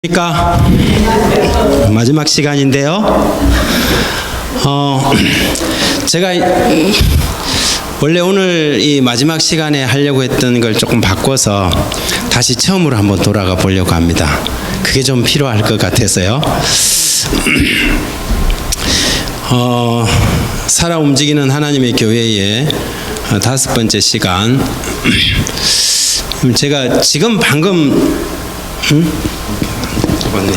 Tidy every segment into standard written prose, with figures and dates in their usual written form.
그러니까 마지막 시간인데요. 제가 원래 오늘 이 마지막 시간에 하려고 했던 걸 조금 바꿔서 다시 처음으로 한번 돌아가 보려고 합니다. 그게 좀 필요할 것 같아서요. 살아 움직이는 하나님의 교회의 5번째 시간. 제가 지금 방금 맞네.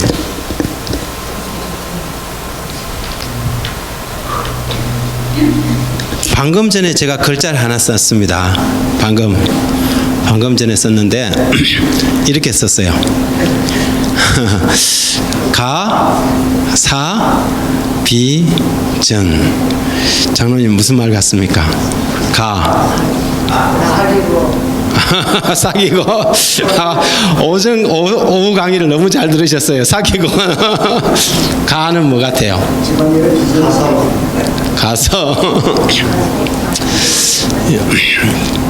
방금 전에 제가 글자를 하나 썼습니다. 방금 전에 썼는데 이렇게 썼어요. 가, 사, 비, 전. 장로님 무슨 말 같습니까? 가. 사귀고. 오후 강의를 너무 잘 들으셨어요. 사귀고. 가는 뭐 같아요? 가서.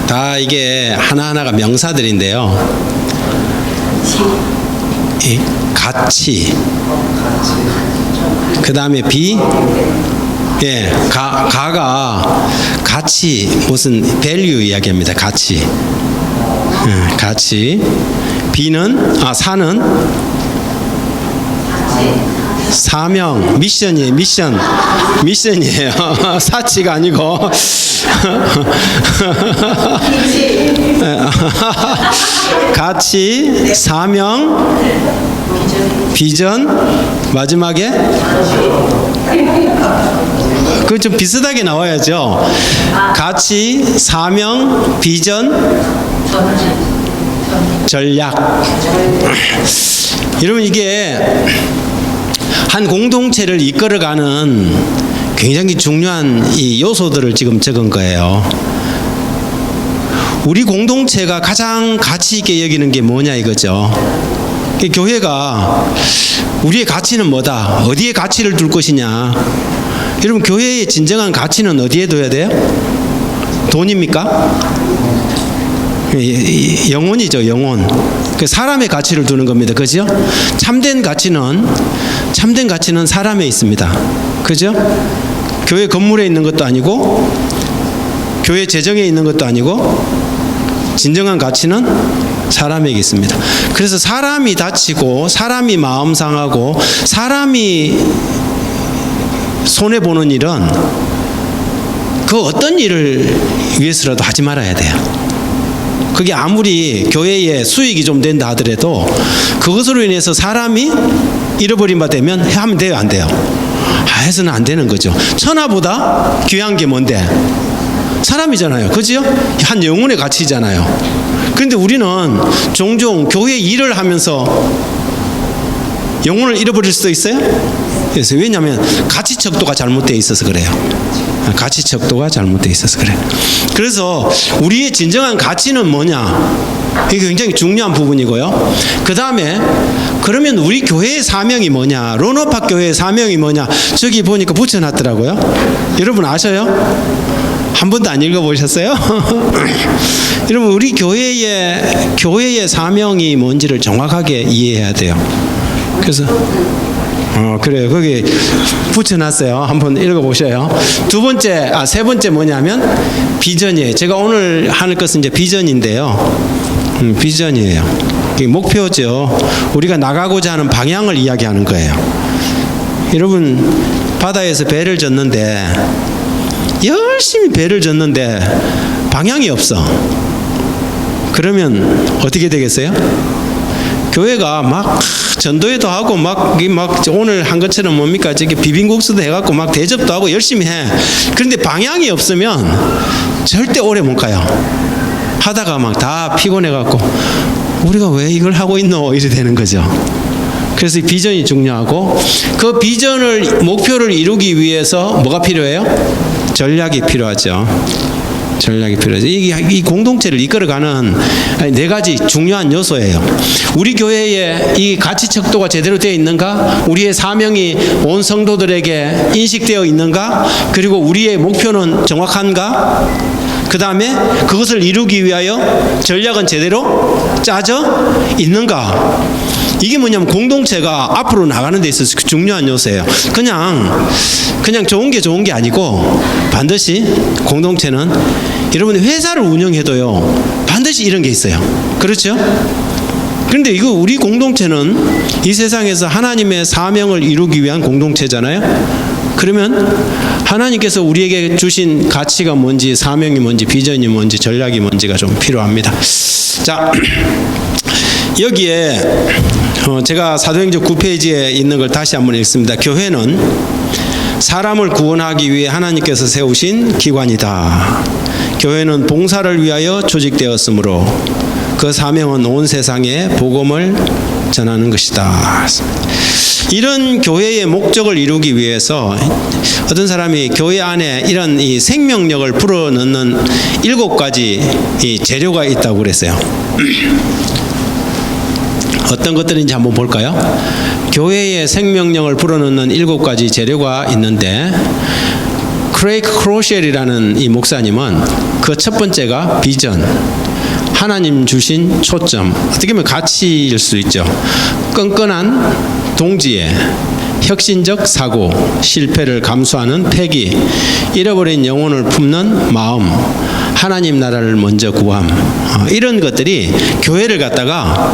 다 이게 하나하나가 명사들인데요. 가치. 그 다음에 비. 예, 가가 가치, 무슨 value 이야기합니다. 가치. 가치. 비는, 사는 사명, 미션이에요. 미션이에요. 사치가 아니고. 가치, 사명, 비전, 마지막에 그 좀 비슷하게 나와야죠. 가치, 사명, 비전, 전략. 여러분, 이게 한 공동체를 이끌어가는 굉장히 중요한 이 요소들을 지금 적은 거예요. 우리 공동체가 가장 가치 있게 여기는 게 뭐냐 이거죠. 교회가 우리의 가치는 뭐다? 어디에 가치를 둘 것이냐? 여러분, 교회의 진정한 가치는 어디에 둬야 돼요? 돈입니까? 영혼이죠, 영혼. 그 사람의 가치를 두는 겁니다. 그죠? 참된 가치는 사람에 있습니다. 그죠? 교회 건물에 있는 것도 아니고, 교회 재정에 있는 것도 아니고, 진정한 가치는 사람에게 있습니다. 그래서 사람이 다치고, 사람이 마음 상하고, 사람이 손해보는 일은 그 어떤 일을 위해서라도 하지 말아야 돼요. 그게 아무리 교회에 수익이 좀 된다 하더라도 그것으로 인해서 사람이 잃어버린 바 되면 하면 돼요, 안 돼요? 해서는 안 되는 거죠. 천하보다 귀한 게 뭔데? 사람이잖아요. 그죠? 한 영혼의 가치잖아요. 그런데 우리는 종종 교회 일을 하면서 영혼을 잃어버릴 수도 있어요? 그래서 왜냐하면 가치 척도가 잘못되어 있어서 그래요. 가치 척도가 잘못되어 있어서 그래요. 그래서 우리의 진정한 가치는 뭐냐? 이게 굉장히 중요한 부분이고요. 그 다음에 그러면 우리 교회의 사명이 뭐냐? 론업학 교회의 사명이 뭐냐? 저기 보니까 붙여놨더라고요. 여러분 아셔요? 한 번도 안 읽어보셨어요? 여러분, 우리 교회의 사명이 뭔지를 정확하게 이해해야 돼요. 그래서 그래요. 거기 붙여놨어요. 한번 읽어보셔요. 세 번째 뭐냐면 비전이에요. 제가 오늘 하는 것은 이제 비전인데요. 비전이에요. 이게 목표죠. 우리가 나가고자 하는 방향을 이야기하는 거예요. 여러분, 바다에서 배를 젓는데 열심히 배를 젓는데 방향이 없어. 그러면 어떻게 되겠어요? 교회가 막 전도회도 하고 막 오늘 한 것처럼 뭡니까? 저기 비빔국수도 해갖고 막 대접도 하고 열심히 해. 그런데 방향이 없으면 절대 오래 못 가요. 하다가 막 다 피곤해갖고 우리가 왜 이걸 하고 있노? 이래 되는 거죠. 그래서 비전이 중요하고 그 목표를 이루기 위해서 뭐가 필요해요? 전략이 필요하죠. 전략이 필요하죠. 이 공동체를 이끌어가는 4가지 중요한 요소예요. 우리 교회에 이 가치 척도가 제대로 되어 있는가? 우리의 사명이 온 성도들에게 인식되어 있는가? 그리고 우리의 목표는 정확한가? 그 다음에 그것을 이루기 위하여 전략은 제대로 짜져 있는가? 이게 뭐냐면 공동체가 앞으로 나가는 데 있어서 중요한 요소예요. 그냥 좋은 게 아니고 반드시 공동체는 여러분이 회사를 운영해도요 반드시 이런 게 있어요. 그렇죠? 그런데 이거 우리 공동체는 이 세상에서 하나님의 사명을 이루기 위한 공동체잖아요. 그러면 하나님께서 우리에게 주신 가치가 뭔지, 사명이 뭔지, 비전이 뭔지, 전략이 뭔지가 좀 필요합니다. 자, 여기에 제가 사도행전 9페이지에 있는 걸 다시 한번 읽습니다. 교회는 사람을 구원하기 위해 하나님께서 세우신 기관이다. 교회는 봉사를 위하여 조직되었으므로 그 사명은 온 세상에 복음을 전하는 것이다. 이런 교회의 목적을 이루기 위해서 어떤 사람이 교회 안에 이런 이 생명력을 불어넣는 7가지 이 재료가 있다고 그랬어요. 어떤 것들인지 한번 볼까요? 교회의 생명력을 불어넣는 7가지 재료가 있는데 크레이크 크로쉘이라는 이 목사님은 그 첫 번째가 비전, 하나님 주신 초점, 어떻게 보면 가치일 수 있죠. 끈끈한 동지애, 혁신적 사고, 실패를 감수하는 패기, 잃어버린 영혼을 품는 마음, 하나님 나라를 먼저 구함, 이런 것들이 교회를 갖다가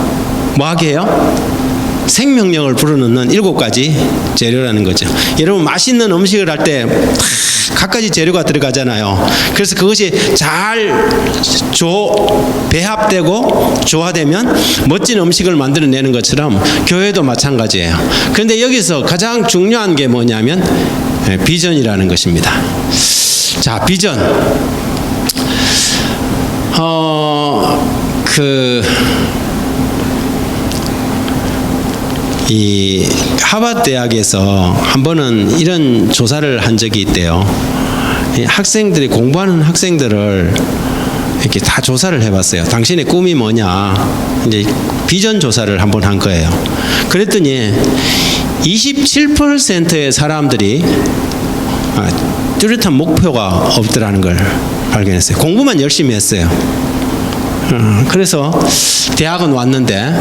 뭐하게 해요? 생명력을 불어넣는 7가지 재료라는 거죠. 여러분 맛있는 음식을 할 때 각가지 재료가 들어가잖아요. 그래서 그것이 잘 배합되고 조화되면 멋진 음식을 만들어내는 것처럼 교회도 마찬가지예요. 그런데 여기서 가장 중요한 게 뭐냐면 비전이라는 것입니다. 자, 비전. 이 하버드 대학에서 한 번은 이런 조사를 한 적이 있대요. 학생들이 공부하는 학생들을 이렇게 다 조사를 해봤어요. 당신의 꿈이 뭐냐? 이제 비전 조사를 한번 한 거예요. 그랬더니 27%의 사람들이 뚜렷한 목표가 없더라는 걸 발견했어요. 공부만 열심히 했어요. 그래서 대학은 왔는데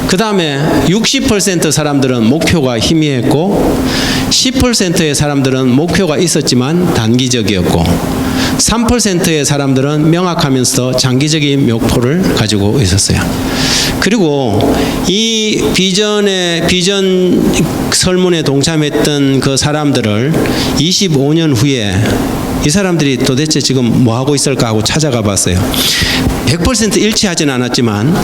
그 다음에 60% 사람들은 목표가 희미했고 10%의 사람들은 목표가 있었지만 단기적이었고 3%의 사람들은 명확하면서도 장기적인 목표를 가지고 있었어요. 그리고 이 비전 설문에 동참했던 그 사람들을 25년 후에 이 사람들이 도대체 지금 뭐 하고 있을까 하고 찾아가 봤어요. 100% 일치하진 않았지만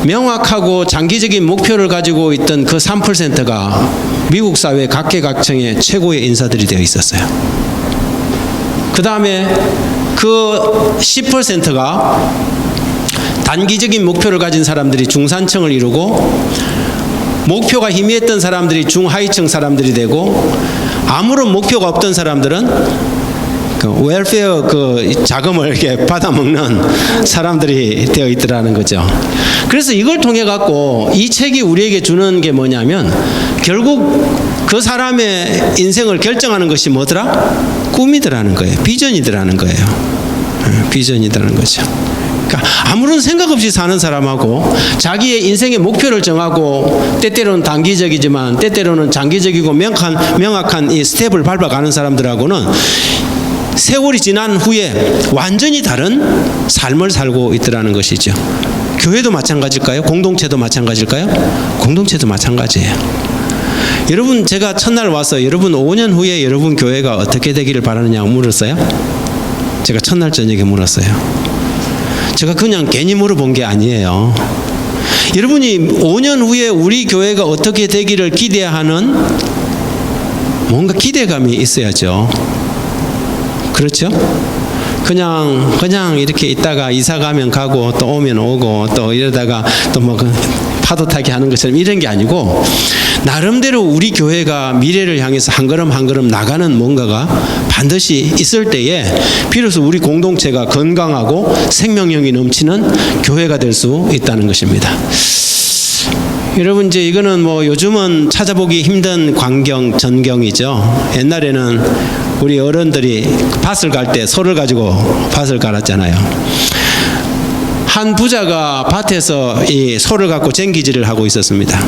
명확하고 장기적인 목표를 가지고 있던 그 3%가 미국 사회 각계각층의 최고의 인사들이 되어 있었어요. 그 다음에 그 10%가 단기적인 목표를 가진 사람들이 중산층을 이루고 목표가 희미했던 사람들이 중하위층 사람들이 되고 아무런 목표가 없던 사람들은 웰페어 자금을 이렇게 받아먹는 사람들이 되어 있더라는 거죠. 그래서 이걸 통해 갖고 이 책이 우리에게 주는 게 뭐냐면 결국 그 사람의 인생을 결정하는 것이 뭐더라? 꿈이더라는 거예요. 비전이더라는 거예요. 비전이더라는 거죠. 그러니까 아무런 생각 없이 사는 사람하고 자기의 인생의 목표를 정하고 때때로는 단기적이지만 때때로는 장기적이고 명확한 이 스텝을 밟아가는 사람들하고는 세월이 지난 후에 완전히 다른 삶을 살고 있더라는 것이죠. 교회도 마찬가지일까요? 공동체도 마찬가지일까요? 공동체도 마찬가지예요. 여러분, 제가 첫날 와서 여러분 5년 후에 여러분 교회가 어떻게 되기를 바라느냐고 물었어요. 제가 첫날 저녁에 물었어요. 제가 그냥 괜히 물어본 게 아니에요. 여러분이 5년 후에 우리 교회가 어떻게 되기를 기대하는 뭔가 기대감이 있어야죠. 그렇죠? 그냥 이렇게 있다가 이사 가면 가고 또 오면 오고 또 이러다가 또 뭐 파도 타기 하는 것처럼 이런 게 아니고 나름대로 우리 교회가 미래를 향해서 한 걸음 한 걸음 나가는 뭔가가 반드시 있을 때에 비로소 우리 공동체가 건강하고 생명력이 넘치는 교회가 될 수 있다는 것입니다. 여러분, 이제 이거는 뭐 요즘은 찾아보기 힘든 전경이죠. 옛날에는 우리 어른들이 밭을 갈 때 소를 가지고 밭을 갈았잖아요. 한 부자가 밭에서 이 소를 갖고 쟁기질을 하고 있었습니다.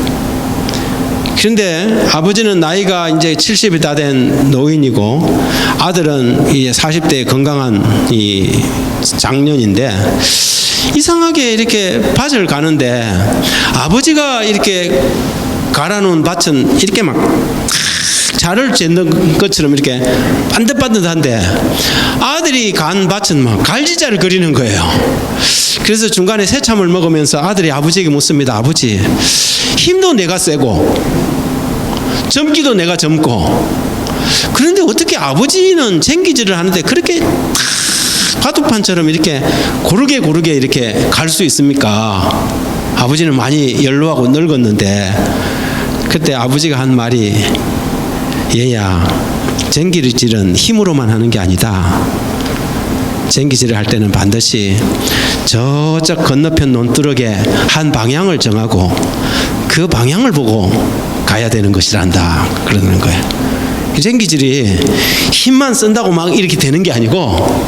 그런데 아버지는 나이가 이제 70이 다 된 노인이고 아들은 이제 40대 건강한 이 장년인데 이상하게 이렇게 밭을 가는데 아버지가 이렇게 갈아놓은 밭은 이렇게 막 자를 잰는 것처럼 이렇게 반듯반듯한데 아들이 간 밭은 막 갈지자를 그리는 거예요. 그래서 중간에 새참을 먹으면서 아들이 아버지에게 묻습니다. 아버지, 힘도 내가 세고 젊기도 내가 젊고 그런데 어떻게 아버지는 쟁기질을 하는데 그렇게 바둑판처럼 이렇게 고르게 이렇게 갈 수 있습니까? 아버지는 많이 연로하고 늙었는데 그때 아버지가 한 말이 얘야, 쟁기질은 힘으로만 하는 게 아니다. 쟁기질을 할 때는 반드시 저쪽 건너편 논두렁에 한 방향을 정하고 그 방향을 보고 가야 되는 것이란다 그러는 거예요. 쟁기질이 힘만 쓴다고 막 이렇게 되는 게 아니고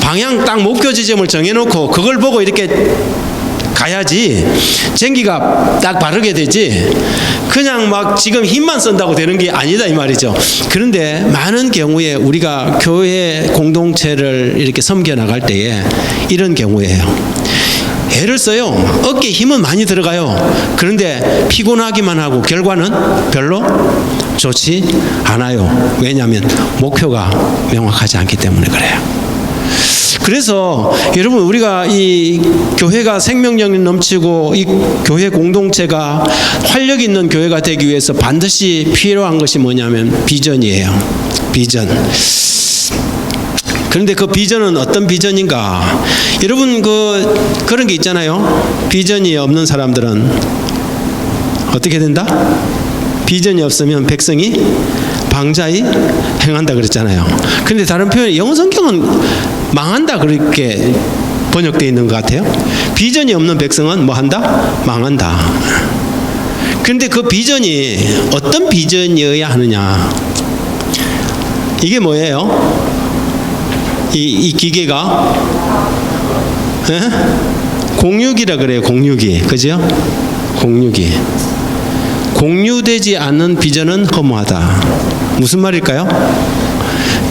방향 딱 목표 지점을 정해놓고 그걸 보고 이렇게 가야지 쟁기가 딱 바르게 되지 그냥 막 지금 힘만 쓴다고 되는 게 아니다 이 말이죠. 그런데 많은 경우에 우리가 교회 공동체를 이렇게 섬겨 나갈 때에 이런 경우예요. 애를 써요. 어깨에 힘은 많이 들어가요. 그런데 피곤하기만 하고 결과는 별로 좋지 않아요. 왜냐하면 목표가 명확하지 않기 때문에 그래요. 그래서 여러분 우리가 이 교회가 생명력이 넘치고 이 교회 공동체가 활력 있는 교회가 되기 위해서 반드시 필요한 것이 뭐냐면 비전이에요. 비전. 그런데 그 비전은 어떤 비전인가? 여러분 그런 게 있잖아요. 비전이 없는 사람들은 어떻게 된다? 비전이 없으면 백성이 방자히 행한다 그랬잖아요. 그런데 다른 표현 영어 성경은 망한다 그렇게 번역되어 있는 것 같아요. 비전이 없는 백성은 뭐 한다? 망한다. 그런데 그 비전이 어떤 비전이어야 하느냐? 이게 뭐예요? 이 기계가 공유기라 그래요. 공유기. 그죠? 공유기. 공유되지 않는 비전은 허무하다. 무슨 말일까요?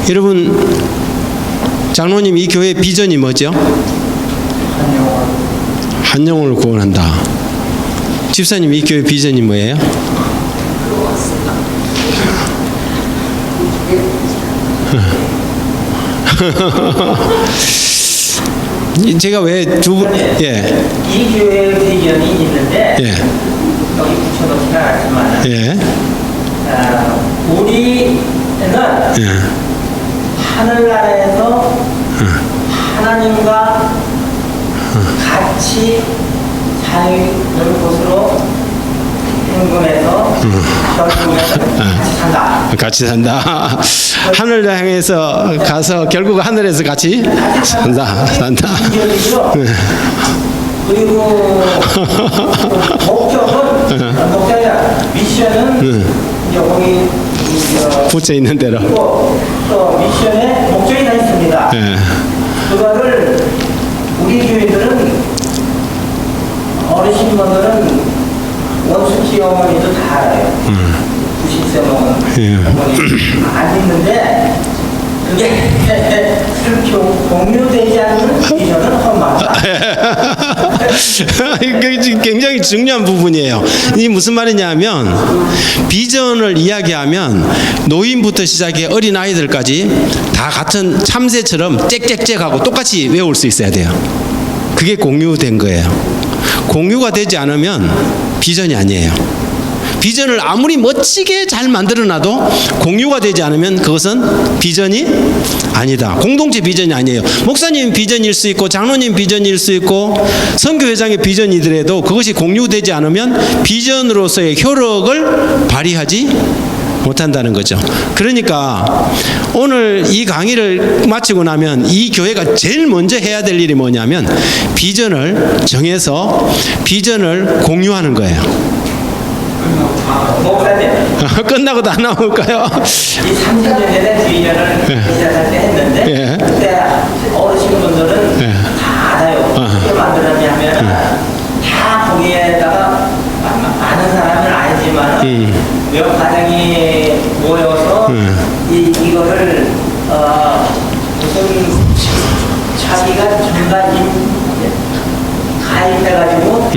여러분 장로님 이 교회 비전이 뭐죠? 한 영혼을 구원한다. 집사님 이 교회 비전이 뭐예요? 제가 왜 예. 이 교회의 비전이 있는데 예. 여기 붙여놓지는 않았지만 예. 우리는 예. 하늘나라에서 하나님과 같이 사는 곳으로 행군해서 결국에는 같이 산다. 같이 산다. 하늘을 향해서 가서 결국 하늘에서 같이 산다. 그리고 목적은 미션은 이제 거기 붙여 있는 대로. 또 미션에 목적이 다 있습니다. 그거를 우리 교회들은 어르신분들은 원수치 어머니도 다 알아요. 90세 어머니 안 믿는데 그게 그렇게 공유되지 않는 비전은 험하다. 굉장히 중요한 부분이에요. 이 무슨 말이냐면 비전을 이야기하면 노인부터 시작해 어린 아이들까지 다 같은 참새처럼 짹짹짹하고 똑같이 외울 수 있어야 돼요. 그게 공유된 거예요. 공유가 되지 않으면 비전이 아니에요. 비전을 아무리 멋지게 잘 만들어놔도 공유가 되지 않으면 그것은 비전이 아니다. 공동체 비전이 아니에요. 목사님 비전일 수 있고 장로님 비전일 수 있고 선교회장의 비전이더라도 그것이 공유되지 않으면 비전으로서의 효력을 발휘하지 못한다는 거죠. 그러니까 오늘 이 강의를 마치고 나면 이 교회가 제일 먼저 해야 될 일이 뭐냐면 비전을 정해서 비전을 공유하는 거예요. 목사님 끝나고도 안 나올까요? 이 30년 전에 비전을 시작할 때 했는데 그때 어르신분들은 다 알아요. 어떻게 만들어야 그러냐 하면 다 거기에다가 많은 사람은 아니지만 몇 가정이 모여서 이거를 무슨 자기가 중간 가입해가지고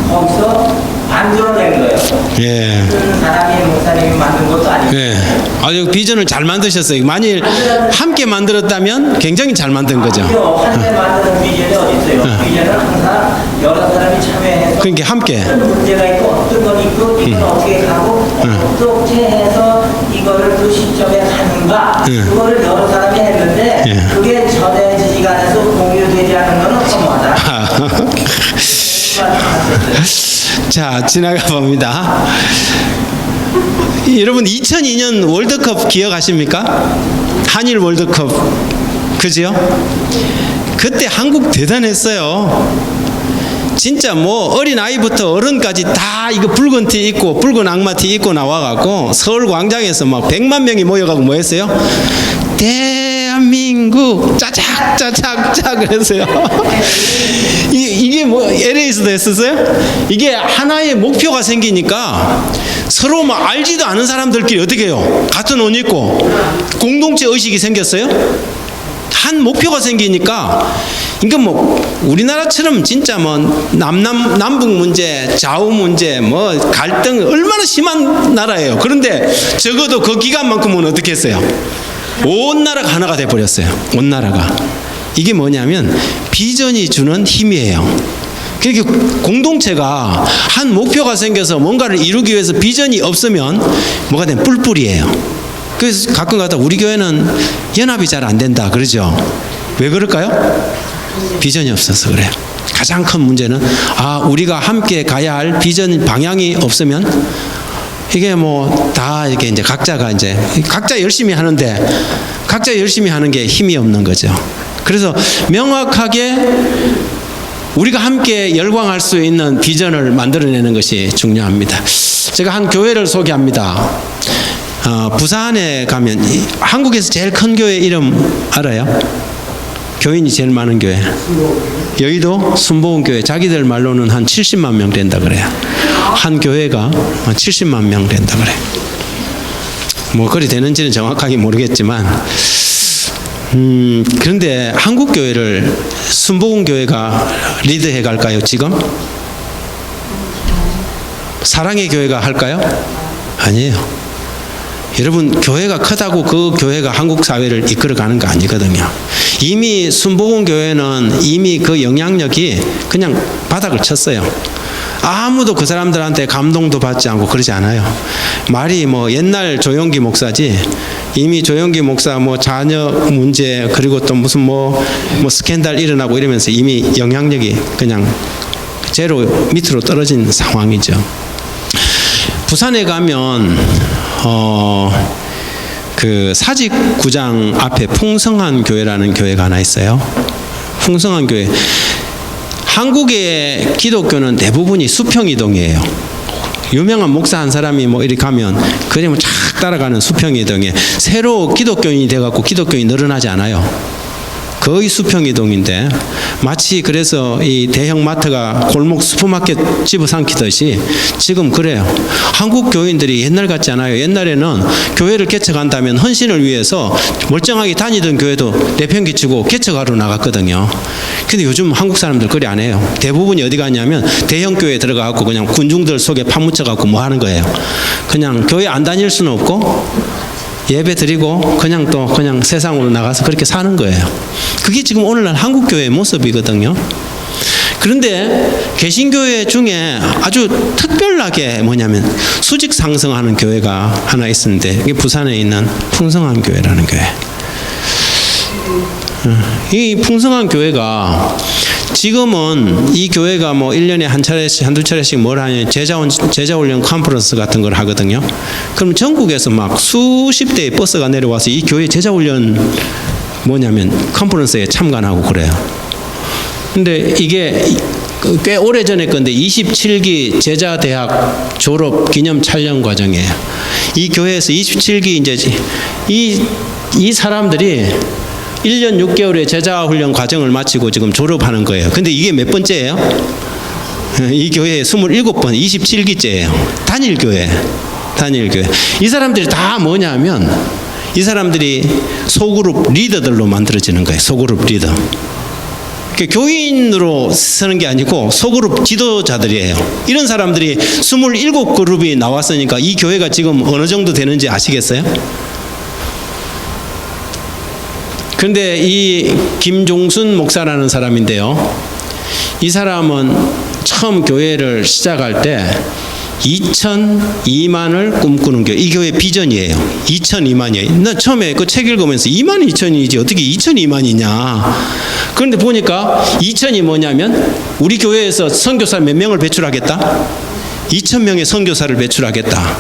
거기서 만들어낸 거예요. 예. 그 사람이 목사님이 만든 것도 아니고. 예. 아주 비전을 잘 만드셨어요. 만일 함께 만들었다면 굉장히 잘 만든 거죠. 한때 만드는 비전이 어디 있어요? 비전은 항상 여러 사람이 참여해서 그러니까 함께. 어떤 문제가 있고 어떤 건 있고 이건 어떻게 가고 어떻게 해서 이거를 그 시점에 가는가 그거를 여러 사람이 했는데 예. 그게 전해지지가 않아서 공유되지 않은 건 허무하다. 자, 지나가 봅니다. 여러분 2002년 월드컵 기억하십니까? 한일 월드컵. 그죠? 그때 한국 대단했어요. 진짜 뭐 어린 아이부터 어른까지 다 이거 붉은 티 입고 붉은 악마 티 입고 나와갖고 서울 광장에서 막 100만 명이 모여가고 뭐 했어요? 대한민국 짜작짜작짜 그랬어요. 이게 뭐 LA에서도 했었어요? 이게 하나의 목표가 생기니까 서로 막 알지도 않은 사람들끼리 어떻게 해요? 같은 옷 입고 공동체 의식이 생겼어요? 한 목표가 생기니까 그러니까 뭐 우리나라처럼 진짜 뭐 남북 문제, 좌우 문제, 뭐 갈등 얼마나 심한 나라예요. 그런데 적어도 그 기간만큼은 어떻게 했어요? 온 나라가 하나가 돼 버렸어요. 온 나라가. 이게 뭐냐면 비전이 주는 힘이에요. 그렇게 공동체가 한 목표가 생겨서 뭔가를 이루기 위해서 비전이 없으면 뭐가 되면 뿔뿔이에요. 그래서 가끔 가다 우리 교회는 연합이 잘 안 된다 그러죠. 왜 그럴까요? 비전이 없어서 그래요. 가장 큰 문제는 우리가 함께 가야 할 비전 방향이 없으면 이게 뭐 다 이렇게 이제 각자 열심히 하는데 각자 열심히 하는 게 힘이 없는 거죠. 그래서 명확하게 우리가 함께 열광할 수 있는 비전을 만들어내는 것이 중요합니다. 제가 한 교회를 소개합니다. 부산에 가면 한국에서 제일 큰 교회 이름 알아요? 교인이 제일 많은 교회. 여의도 순복음교회. 자기들 말로는 한 70만 명 된다 그래요. 한 교회가 70만 명 된다 그래요. 뭐 그리 되는지는 정확하게 모르겠지만 그런데 한국 교회를 순복음교회가 리드해 갈까요 지금? 사랑의 교회가 할까요? 아니에요. 여러분 교회가 크다고 그 교회가 한국 사회를 이끌어가는 거 아니거든요. 이미 순복음교회는 이미 그 영향력이 그냥 바닥을 쳤어요. 아무도 그 사람들한테 감동도 받지 않고 그러지 않아요. 말이 뭐 옛날 조용기 목사지 이미 조용기 목사 뭐 자녀 문제 그리고 또 무슨 뭐 스캔들 일어나고 이러면서 이미 영향력이 그냥 제로 밑으로 떨어진 상황이죠. 부산에 가면 그 사직구장 앞에 풍성한 교회라는 교회가 하나 있어요. 풍성한 교회. 한국의 기독교는 대부분이 수평이동이에요. 유명한 목사 한 사람이 뭐 이렇게 가면 그냥 쫙 따라가는 수평이동에 새로 기독교인이 돼갖고 기독교인이 늘어나지 않아요. 거의 수평이동인데 마치 그래서 이 대형 마트가 골목 슈퍼마켓 집어삼키듯이 지금 그래요. 한국 교인들이 옛날 같지 않아요. 옛날에는 교회를 개척한다면 헌신을 위해서 멀쩡하게 다니던 교회도 내팽개치고 개척하러 나갔거든요. 근데 요즘 한국 사람들 그리 안 해요. 대부분이 어디 가냐면 대형 교회에 들어가고 그냥 군중들 속에 파묻혀갖고 뭐 하는 거예요. 그냥 교회 안 다닐 수는 없고 예배 드리고 그냥 세상으로 나가서 그렇게 사는 거예요. 그게 지금 오늘날 한국교회의 모습이거든요. 그런데 개신교회 중에 아주 특별하게 뭐냐면 수직 상승하는 교회가 하나 있었는데 이게 부산에 있는 풍성한 교회라는 교회. 이 풍성한 교회가 지금은 이 교회가 뭐 1년에 한두 차례씩 뭘 하냐면 제자훈련 컨퍼런스 같은 걸 하거든요. 그럼 전국에서 막 수십 대의 버스가 내려와서 이 교회 제자훈련 뭐냐면 컨퍼런스에 참관하고 그래요. 근데 이게 꽤 오래전에 건데 27기 제자대학 졸업 기념 촬영 과정이에요. 이 교회에서 27기 이제 이 사람들이 1년 6개월의 제자 훈련 과정을 마치고 지금 졸업하는 거예요. 근데 이게 몇 번째예요? 이 교회 27번, 27기째예요. 단일교회. 이 사람들이 다 뭐냐면 이 사람들이 소그룹 리더들로 만들어지는 거예요. 소그룹 리더. 교인으로 서는 게 아니고 소그룹 지도자들이에요. 이런 사람들이 27그룹이 나왔으니까 이 교회가 지금 어느 정도 되는지 아시겠어요? 그런데 이 김종순 목사라는 사람인데요. 이 사람은 처음 교회를 시작할 때 2,002만을 꿈꾸는 교회. 이 교회 비전이에요. 2,002만이에요. 나 처음에 그 책 읽으면서 2만 2천이지 어떻게 2,002만이냐. 그런데 보니까 2,000이 뭐냐면 우리 교회에서 선교사 몇 명을 배출하겠다? 2,000명의 선교사를 배출하겠다.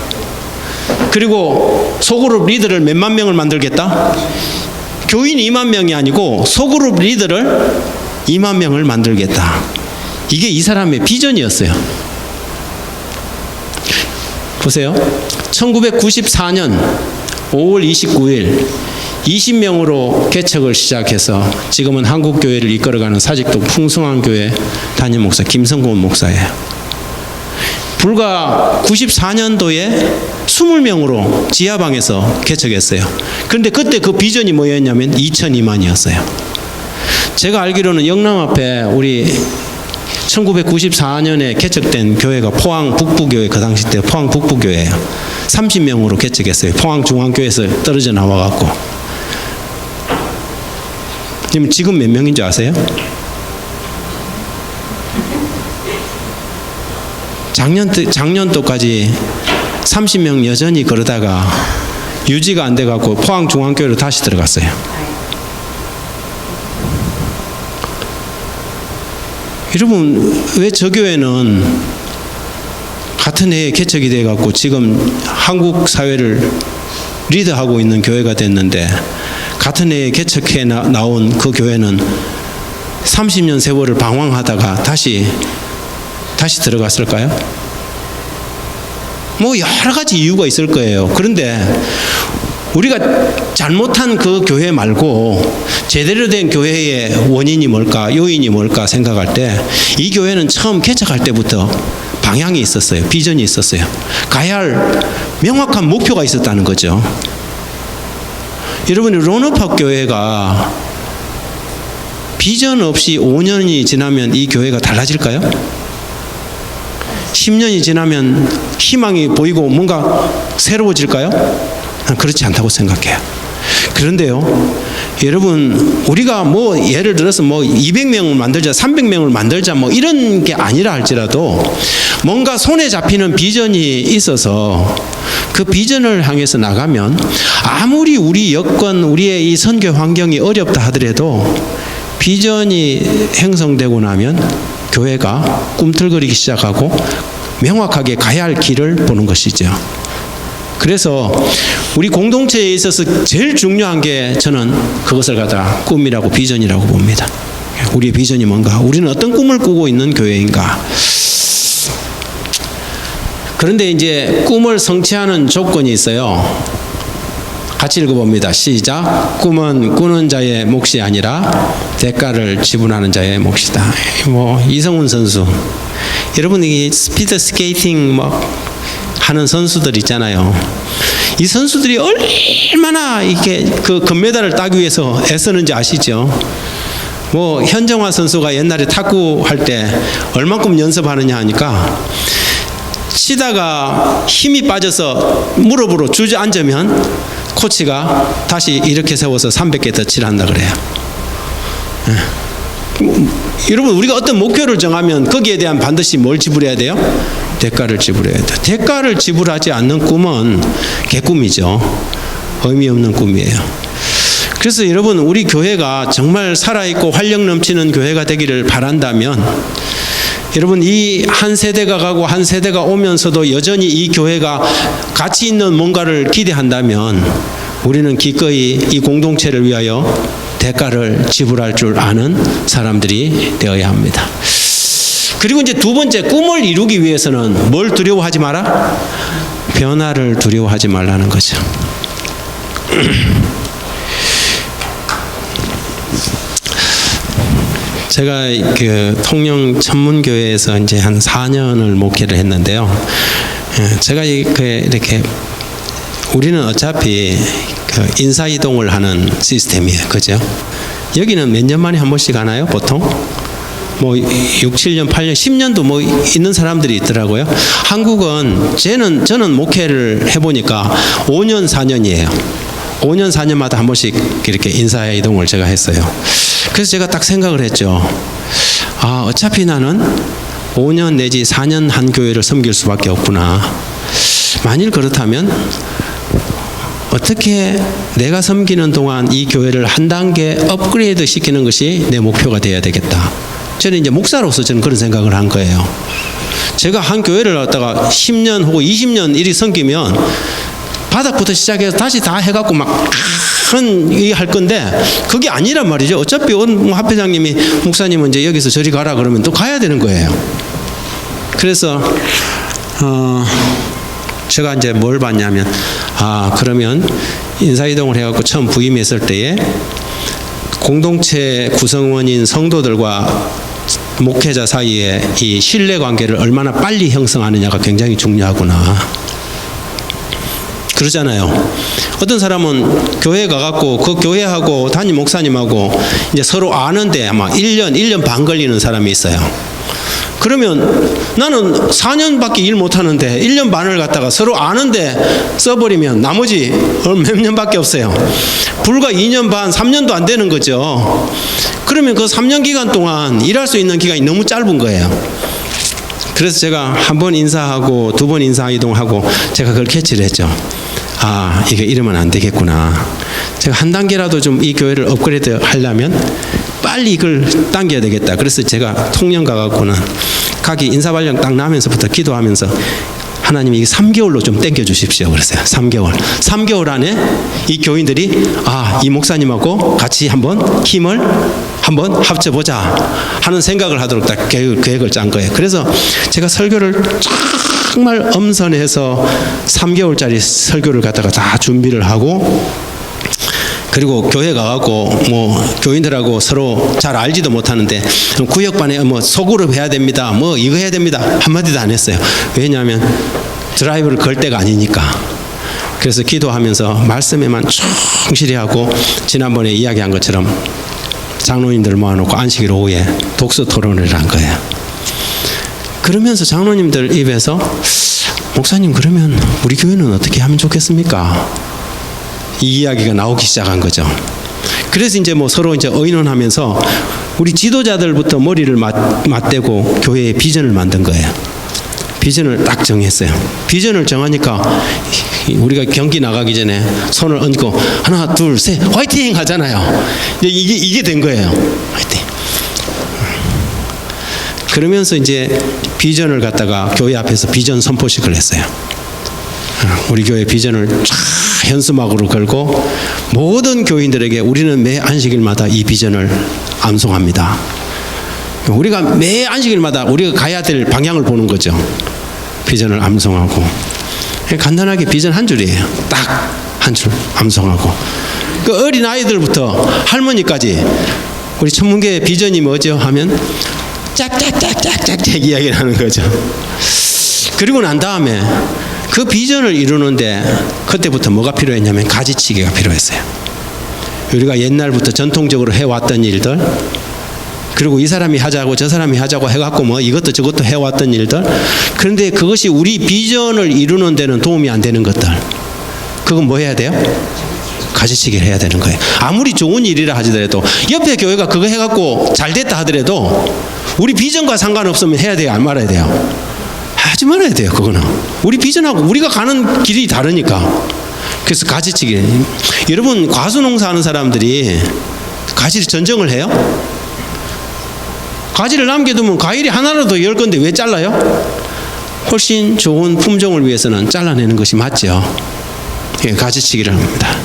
그리고 소그룹 리더를 몇만 명을 만들겠다? 교인 2만 명이 아니고 소그룹 리더를 2만 명을 만들겠다. 이게 이 사람의 비전이었어요. 보세요. 1994년 5월 29일 20명으로 개척을 시작해서 지금은 한국교회를 이끌어가는 사직도 풍성한 교회 담임 목사 김성곤 목사예요. 불과 94년도에 20명으로 지하방에서 개척했어요. 그런데 그때 그 비전이 뭐였냐면 2,002만이었어요. 제가 알기로는 영남 앞에 우리 1994년에 개척된 교회가 포항 북부교회, 그 당시 때 포항 북부교회예요. 30명으로 개척했어요. 포항 중앙교회에서 떨어져 나와갖고. 지금 몇 명인지 아세요? 작년도까지 30명 여전히 그러다가 유지가 안 돼갖고 포항 중앙교회로 다시 들어갔어요. 여러분, 왜 저 교회는 같은 해에 개척이 돼갖고 지금 한국 사회를 리드하고 있는 교회가 됐는데 같은 해에 개척해 나온 그 교회는 30년 세월을 방황하다가 다시 들어갔을까요? 뭐 여러 가지 이유가 있을 거예요. 그런데 우리가 잘못한 그 교회 말고 제대로 된 교회의 원인이 뭘까, 요인이 뭘까 생각할 때 이 교회는 처음 개척할 때부터 방향이 있었어요. 비전이 있었어요. 가야 할 명확한 목표가 있었다는 거죠. 여러분, 론업학 교회가 비전 없이 5년이 지나면 이 교회가 달라질까요? 10년이 지나면 희망이 보이고 뭔가 새로워질까요? 그렇지 않다고 생각해요. 그런데요, 여러분, 우리가 뭐 예를 들어서 뭐 200명을 만들자, 300명을 만들자 뭐 이런 게 아니라 할지라도 뭔가 손에 잡히는 비전이 있어서 그 비전을 향해서 나가면 아무리 우리 여건, 우리의 이 선교 환경이 어렵다 하더라도 비전이 형성되고 나면 교회가 꿈틀거리기 시작하고 명확하게 가야 할 길을 보는 것이죠. 그래서 우리 공동체에 있어서 제일 중요한 게 저는 그것을 갖다가 꿈이라고 비전이라고 봅니다. 우리의 비전이 뭔가? 우리는 어떤 꿈을 꾸고 있는 교회인가? 그런데 이제 꿈을 성취하는 조건이 있어요. 같이 읽어봅니다. 시작. 꿈은 꾸는 자의 몫이 아니라 대가를 지불하는 자의 몫이다. 뭐 이성훈 선수, 여러분 이 스피드 스케이팅 뭐 하는 선수들 있잖아요. 이 선수들이 얼마나 이렇게 그 금메달을 따기 위해서 애쓰는지 아시죠? 뭐 현정화 선수가 옛날에 탁구 할 때 얼만큼 연습하느냐 하니까 치다가 힘이 빠져서 무릎으로 주저앉으면 코치가 다시 이렇게 세워서 300개 더 칠한다 그래요. 여러분, 우리가 어떤 목표를 정하면 거기에 대한 반드시 뭘 지불해야 돼요? 대가를 지불해야 돼요. 대가를 지불하지 않는 꿈은 개꿈이죠. 의미 없는 꿈이에요. 그래서 여러분, 우리 교회가 정말 살아있고 활력 넘치는 교회가 되기를 바란다면 여러분, 이 한 세대가 가고 한 세대가 오면서도 여전히 이 교회가 가치 있는 뭔가를 기대한다면 우리는 기꺼이 이 공동체를 위하여 대가를 지불할 줄 아는 사람들이 되어야 합니다. 그리고 이제 두 번째, 꿈을 이루기 위해서는 뭘 두려워하지 마라? 변화를 두려워하지 말라는 거죠. 제가 그 통영 천문교회에서 이제 한 4년을 목회를 했는데요. 제가 이렇게 우리는 어차피 그 인사 이동을 하는 시스템이에요. 그죠? 여기는 몇 년 만에 한 번씩 하나요, 보통? 뭐 6, 7년, 8년, 10년도 뭐 있는 사람들이 있더라고요. 한국은 저는 목회를 해보니까 5년, 4년이에요. 5년, 4년마다 한 번씩 이렇게 인사 이동을 제가 했어요. 그래서 제가 딱 생각을 했죠. 아, 어차피 나는 5년 내지 4년 한 교회를 섬길 수밖에 없구나. 만일 그렇다면 어떻게 내가 섬기는 동안 이 교회를 한 단계 업그레이드 시키는 것이 내 목표가 돼야 되겠다. 저는 이제 목사로서 저는 그런 생각을 한 거예요. 제가 한 교회를 갖다가 10년 혹은 20년 일이 섬기면 바닥부터 시작해서 다시 다 해갖고 막 할 건데 그게 아니란 말이죠. 어차피 합회장님이 목사님은 이제 여기서 저리 가라 그러면 또 가야 되는 거예요. 그래서 제가 이제 뭘 봤냐면 그러면 인사이동을 해갖고 처음 부임했을 때에 공동체 구성원인 성도들과 목회자 사이에 이 신뢰관계를 얼마나 빨리 형성하느냐가 굉장히 중요하구나. 그러잖아요. 어떤 사람은 교회 가갖고 그 교회하고 담임 목사님하고 이제 서로 아는데 아마 1년 반 걸리는 사람이 있어요. 그러면 나는 4년밖에 일 못하는데 1년 반을 갖다가 서로 아는데 써버리면 나머지 몇 년밖에 없어요. 불과 2년 반, 3년도 안 되는 거죠. 그러면 그 3년 기간 동안 일할 수 있는 기간이 너무 짧은 거예요. 그래서 제가 한 번 인사하고 2번 인사 이동하고 제가 그걸 캐치를 했죠. 이게 이러면 안 되겠구나. 제가 한 단계라도 좀 이 교회를 업그레이드 하려면 빨리 이걸 당겨야 되겠다. 그래서 제가 통영 가갖고는 가기 인사발령 딱 나면서부터 기도하면서 하나님 이게 3개월로 좀 당겨 주십시오. 그랬어요. 3개월 안에 이 교인들이 이 목사님하고 같이 한번 힘을 한번 합쳐보자 하는 생각을 하도록 딱 계획을 짠 거예요. 그래서 제가 설교를 정말 엄선해서 3개월짜리 설교를 갖다가 다 준비를 하고 그리고 교회 가갖고 뭐 교인들하고 서로 잘 알지도 못하는데 구역반에 뭐 소그룹 해야 됩니다. 뭐 이거 해야 됩니다. 한마디도 안 했어요. 왜냐하면 드라이브를 걸 때가 아니니까. 그래서 기도하면서 말씀에만 충실히 하고 지난번에 이야기한 것처럼 장로님들 모아놓고 안식일 오후에 독서 토론을 한 거예요. 그러면서 장로님들 입에서 목사님 그러면 우리 교회는 어떻게 하면 좋겠습니까? 이 이야기가 나오기 시작한 거죠. 그래서 이제 뭐 서로 이제 의논하면서 우리 지도자들부터 머리를 맞대고 교회의 비전을 만든 거예요. 비전을 딱 정했어요. 비전을 정하니까 우리가 경기 나가기 전에 손을 얹고 하나 둘 셋 화이팅 하잖아요. 이게 된 거예요. 화이팅. 그러면서 이제 비전을 갖다가 교회 앞에서 비전 선포식을 했어요. 우리 교회 비전을 쫙 현수막으로 걸고 모든 교인들에게 우리는 매 안식일마다 이 비전을 암송합니다. 우리가 매 안식일마다 우리가 가야 될 방향을 보는 거죠. 비전을 암송하고 간단하게 비전 한 줄이에요. 딱 한 줄 암송하고 그 어린 아이들부터 할머니까지 우리 천문교의 비전이 뭐죠? 하면 짝짝짝짝짝짝 이야기를 하는 거죠. 그리고 난 다음에 그 비전을 이루는데 그때부터 뭐가 필요했냐면 가지치기가 필요했어요. 우리가 옛날부터 전통적으로 해왔던 일들 그리고 이 사람이 하자고 저 사람이 하자고 해갖고 뭐 이것도 저것도 해왔던 일들 그런데 그것이 우리 비전을 이루는 데는 도움이 안 되는 것들 그건 뭐 해야 돼요? 가지치기를 해야 되는 거예요. 아무리 좋은 일이라 하더라도 옆에 교회가 그거 해갖고 잘 됐다 하더라도 우리 비전과 상관없으면 해야 돼요? 안 말아야 돼요? 하지 말아야 돼요. 그거는 우리 비전하고 우리가 가는 길이 다르니까. 그래서 가지치기. 여러분 과수농사 하는 사람들이 가지를 전정을 해요? 가지를 남겨두면 과일이 하나라도 열 건데 왜 잘라요? 훨씬 좋은 품종을 위해서는 잘라내는 것이 맞죠. 가지치기를 합니다.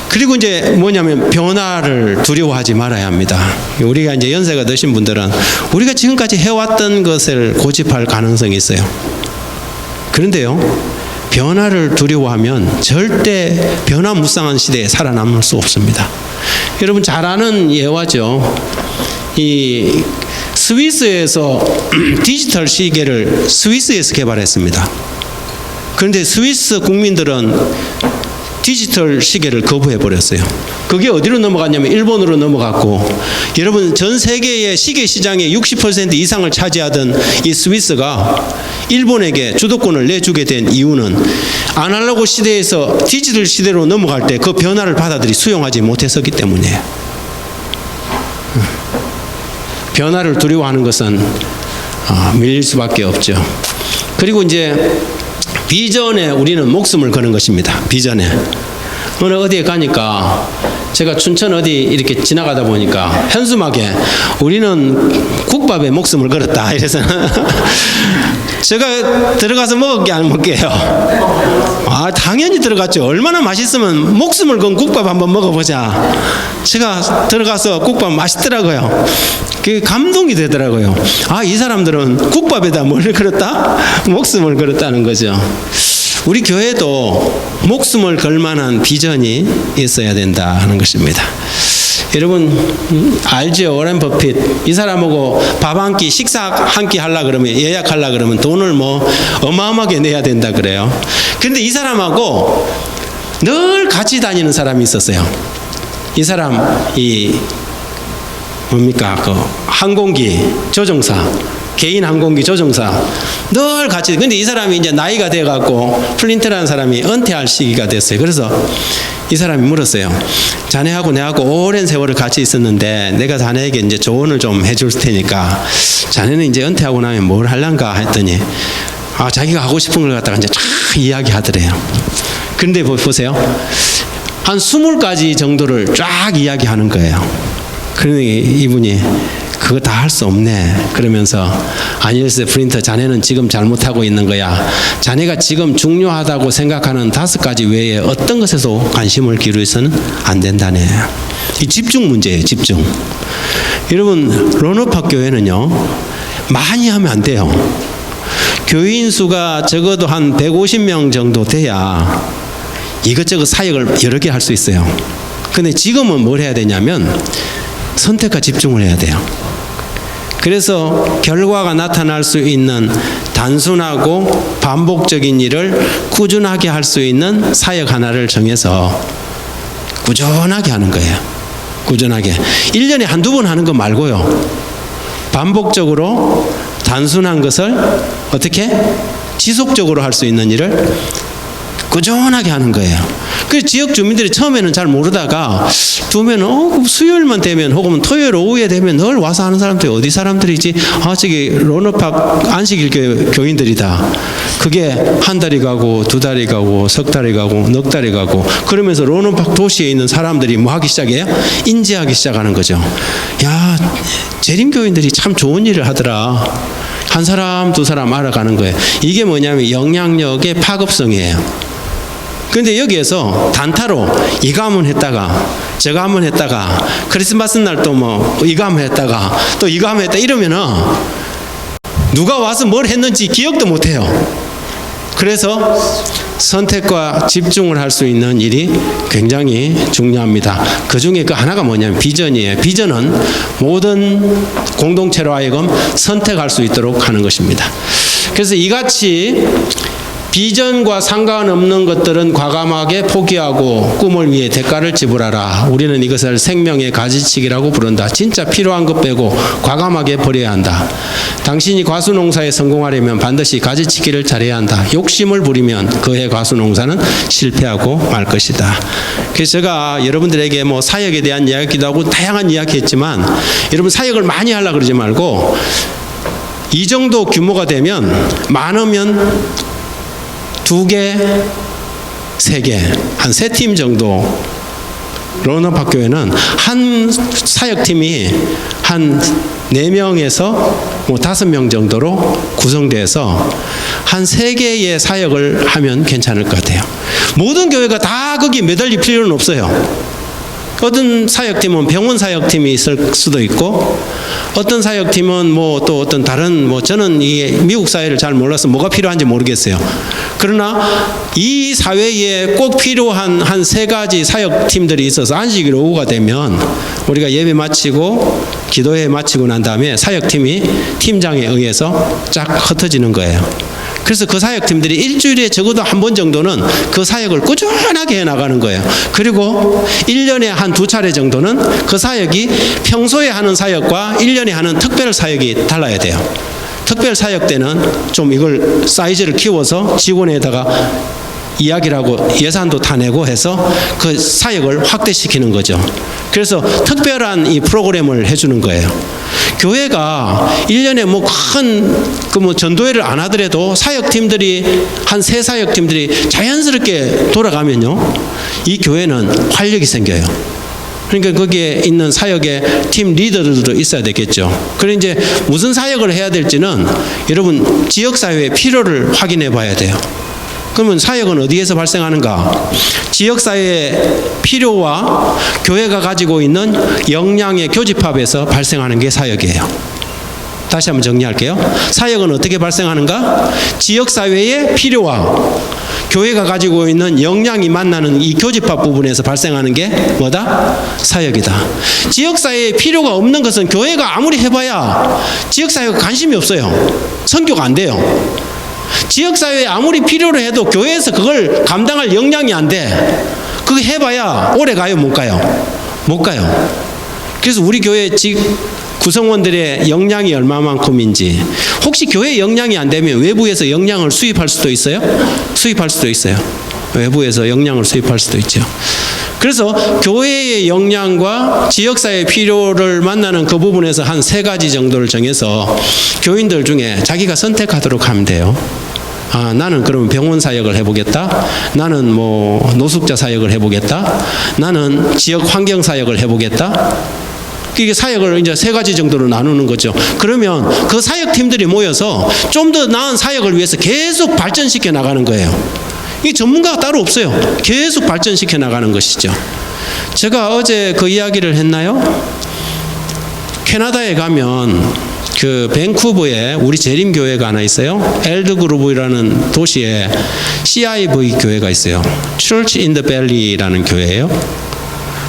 그리고 이제 뭐냐면 변화를 두려워하지 말아야 합니다. 우리가 이제 연세가 드신 분들은 우리가 지금까지 해왔던 것을 고집할 가능성이 있어요. 그런데요, 변화를 두려워하면 절대 변화무쌍한 시대에 살아남을 수 없습니다. 여러분 잘 아는 예화죠. 이 스위스에서 디지털 시계를 스위스에서 개발했습니다. 그런데 스위스 국민들은 디지털 시계를 거부해 버렸어요. 그게 어디로 넘어갔냐면 일본으로 넘어갔고, 여러분 전 세계의 시계 시장의 60% 이상을 차지하던 이 스위스가 일본에게 주도권을 내주게 된 이유는 아날로그 시대에서 디지털 시대로 넘어갈 때 그 변화를 받아들이 수용하지 못했었기 때문이에요. 변화를 두려워하는 것은 밀릴 수밖에 없죠. 그리고 이제 비전에 우리는 목숨을 거는 것입니다. 비전에. 어느 어디에 가니까 제가 춘천 어디 이렇게 지나가다 보니까 현수막에 우리는 국밥에 목숨을 걸었다 이래서 제가 들어가서 먹을게 안 먹게요? 당연히 들어갔죠. 얼마나 맛있으면 목숨을 건 국밥 한번 먹어보자. 제가 들어가서 국밥 맛있더라고요. 그게 감동이 되더라고요. 이 사람들은 국밥에다 뭘 걸었다? 목숨을 걸었다는 거죠. 우리 교회도 목숨을 걸 만한 비전이 있어야 된다 하는 것입니다. 여러분 알죠? 오렌 버핏 이 사람하고 밥 한 끼 식사 한 끼 하려 그러면 예약하려 그러면 돈을 뭐 어마어마하게 내야 된다 그래요. 그런데 이 사람하고 늘 같이 다니는 사람이 있었어요. 이 사람 뭡니까 그 항공기 조종사, 개인 항공기 조종사 늘 같이. 근데 이 사람이 이제 나이가 돼갖고 플린트라는 사람이 은퇴할 시기가 됐어요. 그래서 이 사람이 물었어요. 자네하고 내하고 오랜 세월을 같이 있었는데 내가 자네에게 이제 조언을 좀 해줄 테니까 자네는 이제 은퇴하고 나면 뭘 할란가 했더니 자기가 하고 싶은 걸 갖다가 이제 쫙 이야기하더래요. 근데 보세요. 한 20가지 정도를 쫙 이야기하는 거예요. 그러니 이분이 그거 다 할 수 없네 그러면서 아니었어요. 프린터 자네는 지금 잘못하고 있는 거야. 자네가 지금 중요하다고 생각하는 5가지 외에 어떤 것에도 관심을 기울여서는 안 된다네. 이 집중 문제예요. 집중. 여러분 런업학 교회는요 많이 하면 안 돼요. 교인 수가 적어도 한 150명 정도 돼야 이것저것 사역을 여러 개 할 수 있어요. 근데 지금은 뭘 해야 되냐면 선택과 집중을 해야 돼요. 그래서 결과가 나타날 수 있는 단순하고 반복적인 일을 꾸준하게 할 수 있는 사역 하나를 정해서 꾸준하게 하는 거예요. 꾸준하게. 1년에 한두 번 하는 거 말고요. 반복적으로 단순한 것을 어떻게? 지속적으로 할 수 있는 일을 꾸준하게 하는 거예요. 그 지역 주민들이 처음에는 잘 모르다가 두면 수요일만 되면 혹은 토요일 오후에 되면 늘 와서 하는 사람들이 어디 사람들이지? 저기 런업학 안식일 교인들이다. 그게 한 달이 가고 2달이 가고 3달이 가고 4달이 가고 그러면서 런업학 도시에 있는 사람들이 뭐 하기 시작해요? 인지하기 시작하는 거죠. 야, 재림교인들이 참 좋은 일을 하더라. 한 사람, 2사람 알아가는 거예요. 이게 뭐냐면 영향력의 파급성이에요. 그런데 여기에서 단타로 이거 한번 했다가 저거 한번 했다가 크리스마스 날 또 뭐 이거 한번 했다가 또 이거 한번 했다 이러면은 누가 와서 뭘 했는지 기억도 못해요. 그래서 선택과 집중을 할 수 있는 일이 굉장히 중요합니다. 그 중에 그 하나가 뭐냐면 비전이에요. 비전은 모든 공동체로 하여금 선택할 수 있도록 하는 것입니다. 그래서 이같이 비전과 상관없는 것들은 과감하게 포기하고 꿈을 위해 대가를 지불하라. 우리는 이것을 생명의 가지치기라고 부른다. 진짜 필요한 것 빼고 과감하게 버려야 한다. 당신이 과수농사에 성공하려면 반드시 가지치기를 잘해야 한다. 욕심을 부리면 그의 과수농사는 실패하고 말 것이다. 그래서 제가 여러분들에게 뭐 사역에 대한 이야기도 하고 다양한 이야기 했지만 여러분 사역을 많이 하려고 그러지 말고 이 정도 규모가 되면 많으면 2개, 3개, 한 3팀 정도 런업학 교회는 한 사역팀이 한 4명에서 뭐 5명 정도로 구성돼서 한 3개의 사역을 하면 괜찮을 것 같아요. 모든 교회가 다 거기 매달릴 필요는 없어요. 어떤 사역팀은 병원 사역팀이 있을 수도 있고 어떤 사역팀은 뭐 또 어떤 다른 뭐 저는 이 미국 사회를 잘 몰라서 뭐가 필요한지 모르겠어요. 그러나 이 사회에 꼭 필요한 한 3가지 사역팀들이 있어서 안식일 오후가 되면 우리가 예배 마치고 기도회 마치고 난 다음에 사역팀이 팀장에 의해서 쫙 흩어지는 거예요. 그래서 그 사역팀들이 일주일에 적어도 한 번 정도는 그 사역을 꾸준하게 해나가는 거예요. 그리고 1년에 한 2차례 정도는 그 사역이 평소에 하는 사역과 1년에 하는 특별 사역이 달라야 돼요. 특별 사역 때는 좀 이걸 사이즈를 키워서 직원에다가 이야기를 하고 예산도 다 내고 해서 그 사역을 확대시키는 거죠. 그래서 특별한 이 프로그램을 해주는 거예요. 교회가 1년에 뭐 큰 전도회를 안 하더라도 사역팀들이 한 3사역팀들이 자연스럽게 돌아가면요, 이 교회는 활력이 생겨요. 그러니까 거기에 있는 사역의 팀 리더들도 있어야 되겠죠. 그래 이제 무슨 사역을 해야 될지는 여러분 지역사회의 필요를 확인해 봐야 돼요. 그러면 사역은 어디에서 발생하는가? 지역사회의 필요와 교회가 가지고 있는 역량의 교집합에서 발생하는 게 사역이에요. 다시 한번 정리할게요. 사역은 어떻게 발생하는가? 지역사회의 필요와 교회가 가지고 있는 역량이 만나는 이 교집합 부분에서 발생하는 게 뭐다? 사역이다. 지역사회에 필요가 없는 것은 교회가 아무리 해봐야 지역사회가 관심이 없어요. 선교가 안 돼요. 지역사회에 아무리 필요로 해도 교회에서 그걸 감당할 역량이 안 돼. 그거 해봐야 오래 가요? 못 가요? 못 가요. 그래서 우리 교회 구성원들의 역량이 얼마만큼인지, 혹시 교회 역량이 안 되면 외부에서 역량을 수입할 수도 있어요? 수입할 수도 있어요. 외부에서 역량을 수입할 수도 있죠. 그래서 교회의 역량과 지역사회의 필요를 만나는 그 부분에서 한 3가지 정도를 정해서 교인들 중에 자기가 선택하도록 하면 돼요. 아, 나는 그러면 병원 사역을 해보겠다. 나는 뭐 노숙자 사역을 해보겠다. 나는 지역 환경 사역을 해보겠다. 이게 사역을 이제 3가지 정도로 나누는 거죠. 그러면 그 사역팀들이 모여서 좀 더 나은 사역을 위해서 계속 발전시켜 나가는 거예요. 이 전문가가 따로 없어요. 계속 발전시켜 나가는 것이죠. 제가 어제 그 이야기를 했나요? 캐나다에 가면 그 밴쿠버에 우리 재림교회가 하나 있어요. 엘드그루브라는 도시에 CIV 교회가 있어요. Church in the Valley라는 교회예요.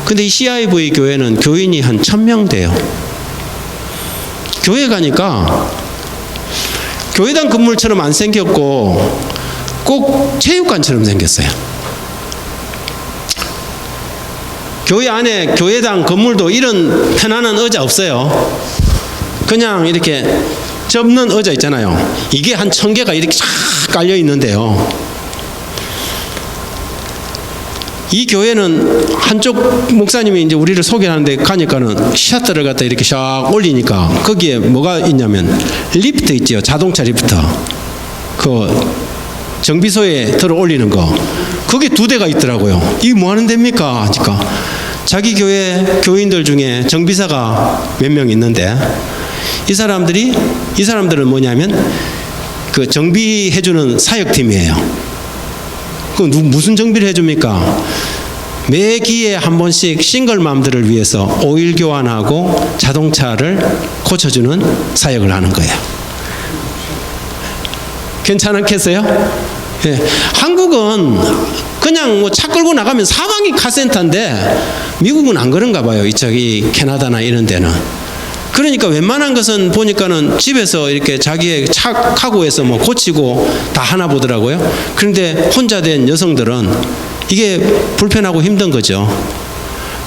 근데 이 CIV 교회는 교인이 한 1000명 돼요. 교회 가니까 교회당 건물처럼 안 생겼고 꼭 체육관처럼 생겼어요. 교회 안에 교회당 건물도 이런 편안한 의자 없어요. 그냥 이렇게 접는 의자 있잖아요. 이게 한 1000개가 이렇게 쫙 깔려 있는데요. 이 교회는 한쪽 목사님이 이제 우리를 소개하는데 가니까는 셔터를 갖다 이렇게 샥 올리니까 거기에 뭐가 있냐면 리프트 있지요. 자동차 리프트. 그 정비소에 들어 올리는 거. 그게 2대가 있더라고요. 이게 뭐 하는 데입니까? 하니까 자기 교회 교인들 중에 정비사가 몇 명 있는데 이 사람들은 뭐냐면 그 정비해주는 사역팀이에요. 그 무슨 정비를 해줍니까? 매 기회에 한 번씩 싱글맘들을 위해서 오일 교환하고 자동차를 고쳐주는 사역을 하는 거예요. 괜찮겠어요? 예. 한국은 그냥 뭐 차 끌고 나가면 사방이 카센터인데 미국은 안 그런가 봐요. 이쪽이 캐나다나 이런 데는. 그러니까 웬만한 것은 보니까는 집에서 이렇게 자기의 차 카고에서 뭐 고치고 다 하나 보더라고요. 그런데 혼자 된 여성들은 이게 불편하고 힘든 거죠.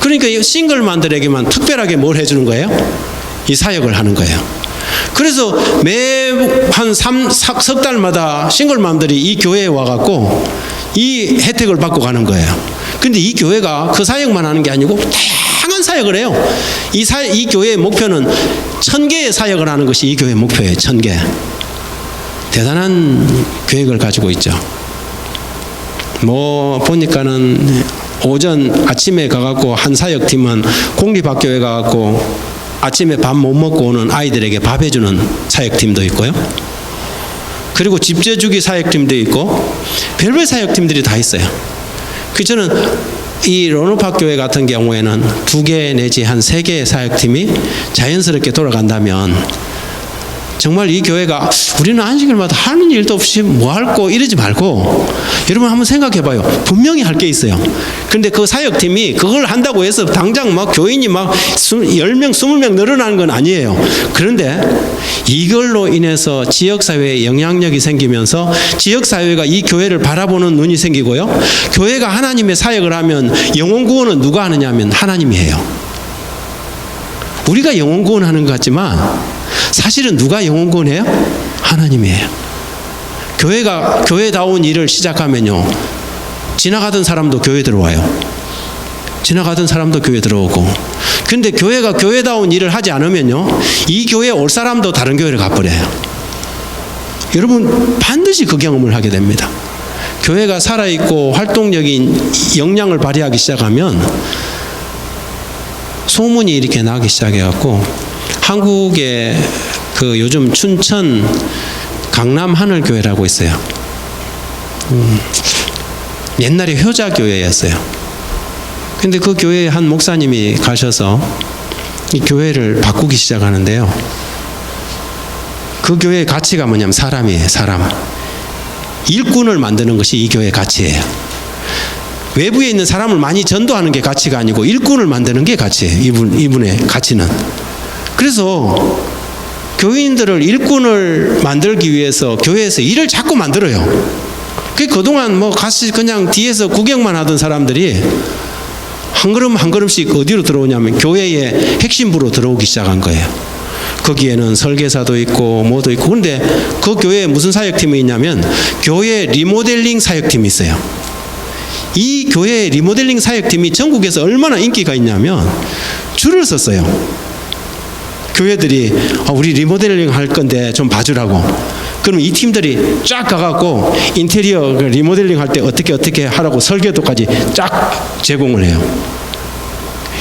그러니까 이 싱글만들에게만 특별하게 뭘 해주는 거예요? 이 사역을 하는 거예요. 그래서 매 한 석 달마다 싱글맘들이 이 교회에 와갖고 이 혜택을 받고 가는 거예요. 근데 이 교회가 그 사역만 하는 게 아니고 다양한 사역을 해요. 이 교회의 목표는 1000개의 사역을 하는 것이 이 교회의 목표예요. 1000개. 대단한 계획을 가지고 있죠. 뭐 보니까는 아침에 가갖고 한 사역팀은 공립학교에 가갖고 아침에 밥 못 먹고 오는 아이들에게 밥 해주는 사역팀도 있고요. 그리고 집재주기 사역팀도 있고 별별 사역팀들이 다 있어요. 저는 이 론업학교회 같은 경우에는 2개 내지 한 3개의 사역팀이 자연스럽게 돌아간다면 정말 이 교회가 우리는 안식일마다 하는 일도 없이 뭐 할고 이러지 말고 여러분 한번 생각해 봐요. 분명히 할 게 있어요. 근데 그 사역팀이 그걸 한다고 해서 당장 막 교인이 막 10명, 20명 늘어나는 건 아니에요. 그런데 이걸로 인해서 지역사회에 영향력이 생기면서 지역사회가 이 교회를 바라보는 눈이 생기고요. 교회가 하나님의 사역을 하면 영혼 구원은 누가 하느냐 하면 하나님이 해요. 우리가 영혼 구원하는 것 같지만 사실은 누가 영혼 구원해요? 하나님이 해요. 교회가 교회다운 일을 시작하면요, 지나가던 사람도 교회 들어와요. 지나가던 사람도 교회 들어오고. 근데 교회가 교회다운 일을 하지 않으면요, 이 교회에 올 사람도 다른 교회를 가버려요. 여러분 반드시 그 경험을 하게 됩니다. 교회가 살아있고 활동적인 역량을 발휘하기 시작하면 소문이 이렇게 나기 시작해갖고, 한국에 그 요즘 춘천 강남 하늘교회라고 있어요. 옛날에 효자교회였어요. 근데 그 교회에 한 목사님이 가셔서 이 교회를 바꾸기 시작하는데요. 그 교회의 가치가 뭐냐면 사람이에요. 사람. 일꾼을 만드는 것이 이 교회의 가치예요. 외부에 있는 사람을 많이 전도하는 게 가치가 아니고 일꾼을 만드는 게 가치예요. 이분의 가치는. 그래서 교인들을 일꾼을 만들기 위해서 교회에서 일을 자꾸 만들어요. 그동안 뭐 같이 그냥 뒤에서 구경만 하던 사람들이 한 걸음 한 걸음씩 어디로 들어오냐면 교회의 핵심부로 들어오기 시작한 거예요. 거기에는 설계사도 있고 뭐도 있고. 그런데 그 교회에 무슨 사역팀이 있냐면 교회 리모델링 사역팀이 있어요. 이 교회 리모델링 사역팀이 전국에서 얼마나 인기가 있냐면 줄을 섰어요. 교회들이 우리 리모델링 할 건데 좀 봐주라고. 그럼 이 팀들이 쫙 가갖고 인테리어 리모델링 할 때 어떻게 하라고 설계도까지 쫙 제공을 해요.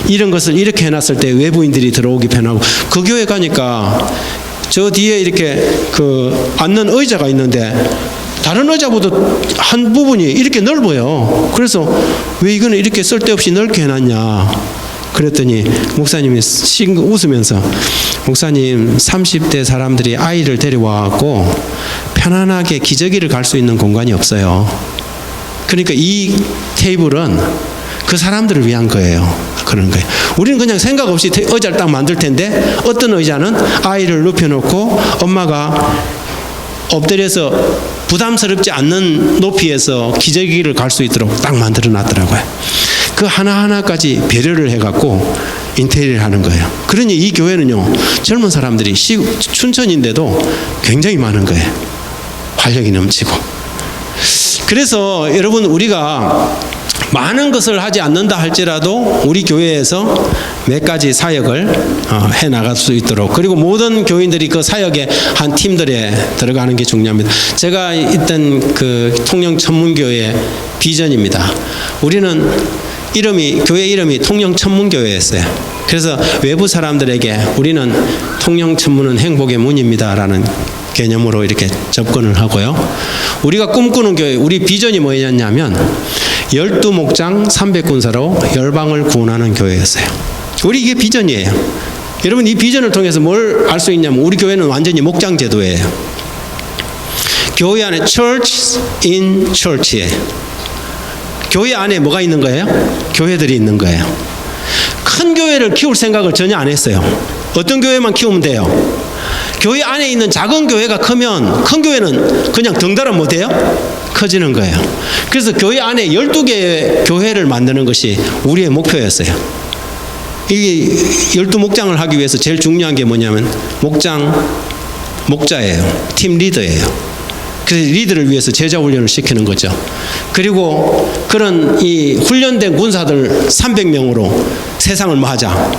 이런 것을 이렇게 해놨을 때 외부인들이 들어오기 편하고, 그 교회 가니까 저 뒤에 이렇게 그 앉는 의자가 있는데 다른 의자보다 한 부분이 이렇게 넓어요. 그래서 왜 이거는 이렇게 쓸데없이 넓게 해놨냐 그랬더니 목사님이 웃으면서, 목사님 30대 사람들이 아이를 데려와갖고 편안하게 기저귀를 갈 수 있는 공간이 없어요. 그러니까 이 테이블은 그 사람들을 위한 거예요. 그런 거예요. 우리는 그냥 생각 없이 의자를 딱 만들 텐데 어떤 의자는 아이를 눕혀놓고 엄마가 엎드려서 부담스럽지 않는 높이에서 기저귀를 갈 수 있도록 딱 만들어 놨더라고요. 그 하나하나까지 배려를 해갖고 인테리어를 하는 거예요. 그러니 이 교회는요, 젊은 사람들이 춘천인데도 굉장히 많은 거예요. 활력이 넘치고. 그래서 여러분, 우리가 많은 것을 하지 않는다 할지라도 우리 교회에서 몇 가지 사역을 해 나갈 수 있도록, 그리고 모든 교인들이 그 사역의 한 팀들에 들어가는 게 중요합니다. 제가 있던 그 통영천문교회의 비전입니다. 우리는 교회 이름이 통영천문교회였어요. 그래서 외부 사람들에게 우리는 통영천문은 행복의 문입니다 라는 개념으로 이렇게 접근을 하고요. 우리가 꿈꾸는 교회, 우리 비전이 뭐였냐면 12목장 300군사로 열방을 구원하는 교회였어요. 우리 이게 비전이에요. 여러분, 이 비전을 통해서 뭘 알 수 있냐면 우리 교회는 완전히 목장 제도예요. 교회 안에 church in church예요. 교회 안에 뭐가 있는 거예요? 교회들이 있는 거예요. 큰 교회를 키울 생각을 전혀 안 했어요. 어떤 교회만 키우면 돼요? 교회 안에 있는 작은 교회가 크면 큰 교회는 그냥 덩달아 못해요? 커지는 거예요. 그래서 교회 안에 12개의 교회를 만드는 것이 우리의 목표였어요. 이 12목장을 하기 위해서 제일 중요한 게 뭐냐면 목자예요. 팀 리더예요. 그래서 리더를 위해서 제자 훈련을 시키는 거죠. 그리고 그런 이 훈련된 군사들 300명으로 세상을 뭐 하자?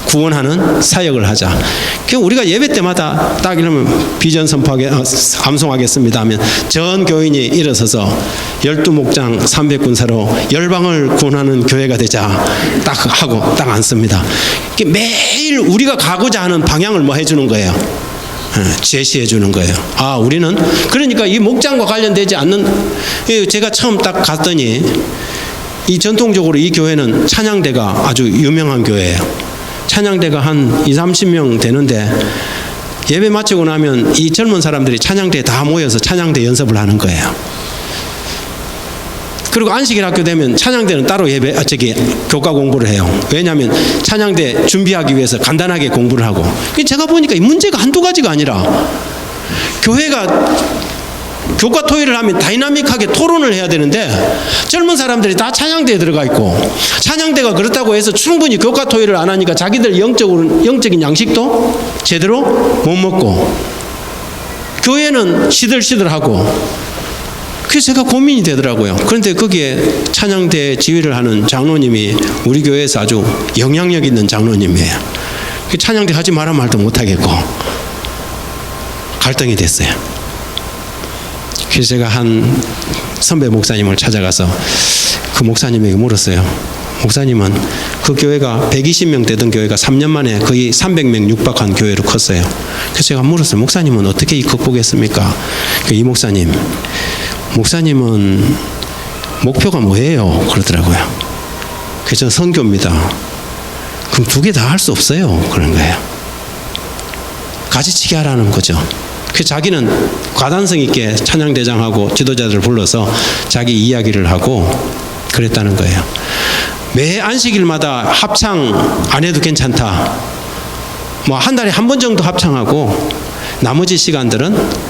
구원하는 사역을 하자. 그래서 우리가 예배 때마다 딱 이러면 비전 선포하게 암송하겠습니다 하면 전 교인이 일어서서 12목장 300군사로 열방을 구원하는 교회가 되자 딱 하고 딱 앉습니다. 매일 우리가 가고자 하는 방향을 뭐 해주는 거예요? 제시해 주는 거예요. 우리는 그러니까 이 목장과 관련되지 않는, 제가 처음 딱 갔더니 이 전통적으로 이 교회는 찬양대가 아주 유명한 교회예요. 찬양대가 한 20-30명 되는데 예배 마치고 나면 이 젊은 사람들이 찬양대에 다 모여서 찬양대 연습을 하는 거예요. 그리고 안식일 학교 되면 찬양대는 따로 교과 공부를 해요. 왜냐하면 찬양대 준비하기 위해서 간단하게 공부를 하고. 제가 보니까 이 문제가 한두 가지가 아니라 교회가 교과 토의를 하면 다이나믹하게 토론을 해야 되는데 젊은 사람들이 다 찬양대에 들어가 있고, 찬양대가 그렇다고 해서 충분히 교과 토의를 안 하니까 자기들 영적인 양식도 제대로 못 먹고 교회는 시들시들하고. 그래서 제가 고민이 되더라고요. 그런데 거기에 찬양대 지휘를 하는 장로님이 우리 교회에서 아주 영향력 있는 장로님이에요. 찬양대 하지 마라 말도 못하겠고 갈등이 됐어요. 그래서 제가 한 선배 목사님을 찾아가서 그 목사님에게 물었어요. 목사님은 그 교회가 120명 되던 교회가 3년 만에 거의 300명 육박한 교회로 컸어요. 그래서 제가 물었어요. 목사님은 어떻게 극복했습니까? 이 목사님은 목표가 뭐예요? 그러더라고요. 그래서 저는 선교입니다. 그럼 두 개 다 할 수 없어요. 그런 거예요. 가지치기 하라는 거죠. 그 자기는 과단성 있게 찬양대장하고 지도자들을 불러서 자기 이야기를 하고 그랬다는 거예요. 매 안식일마다 합창 안 해도 괜찮다. 한 달에 한 번 정도 합창하고 나머지 시간들은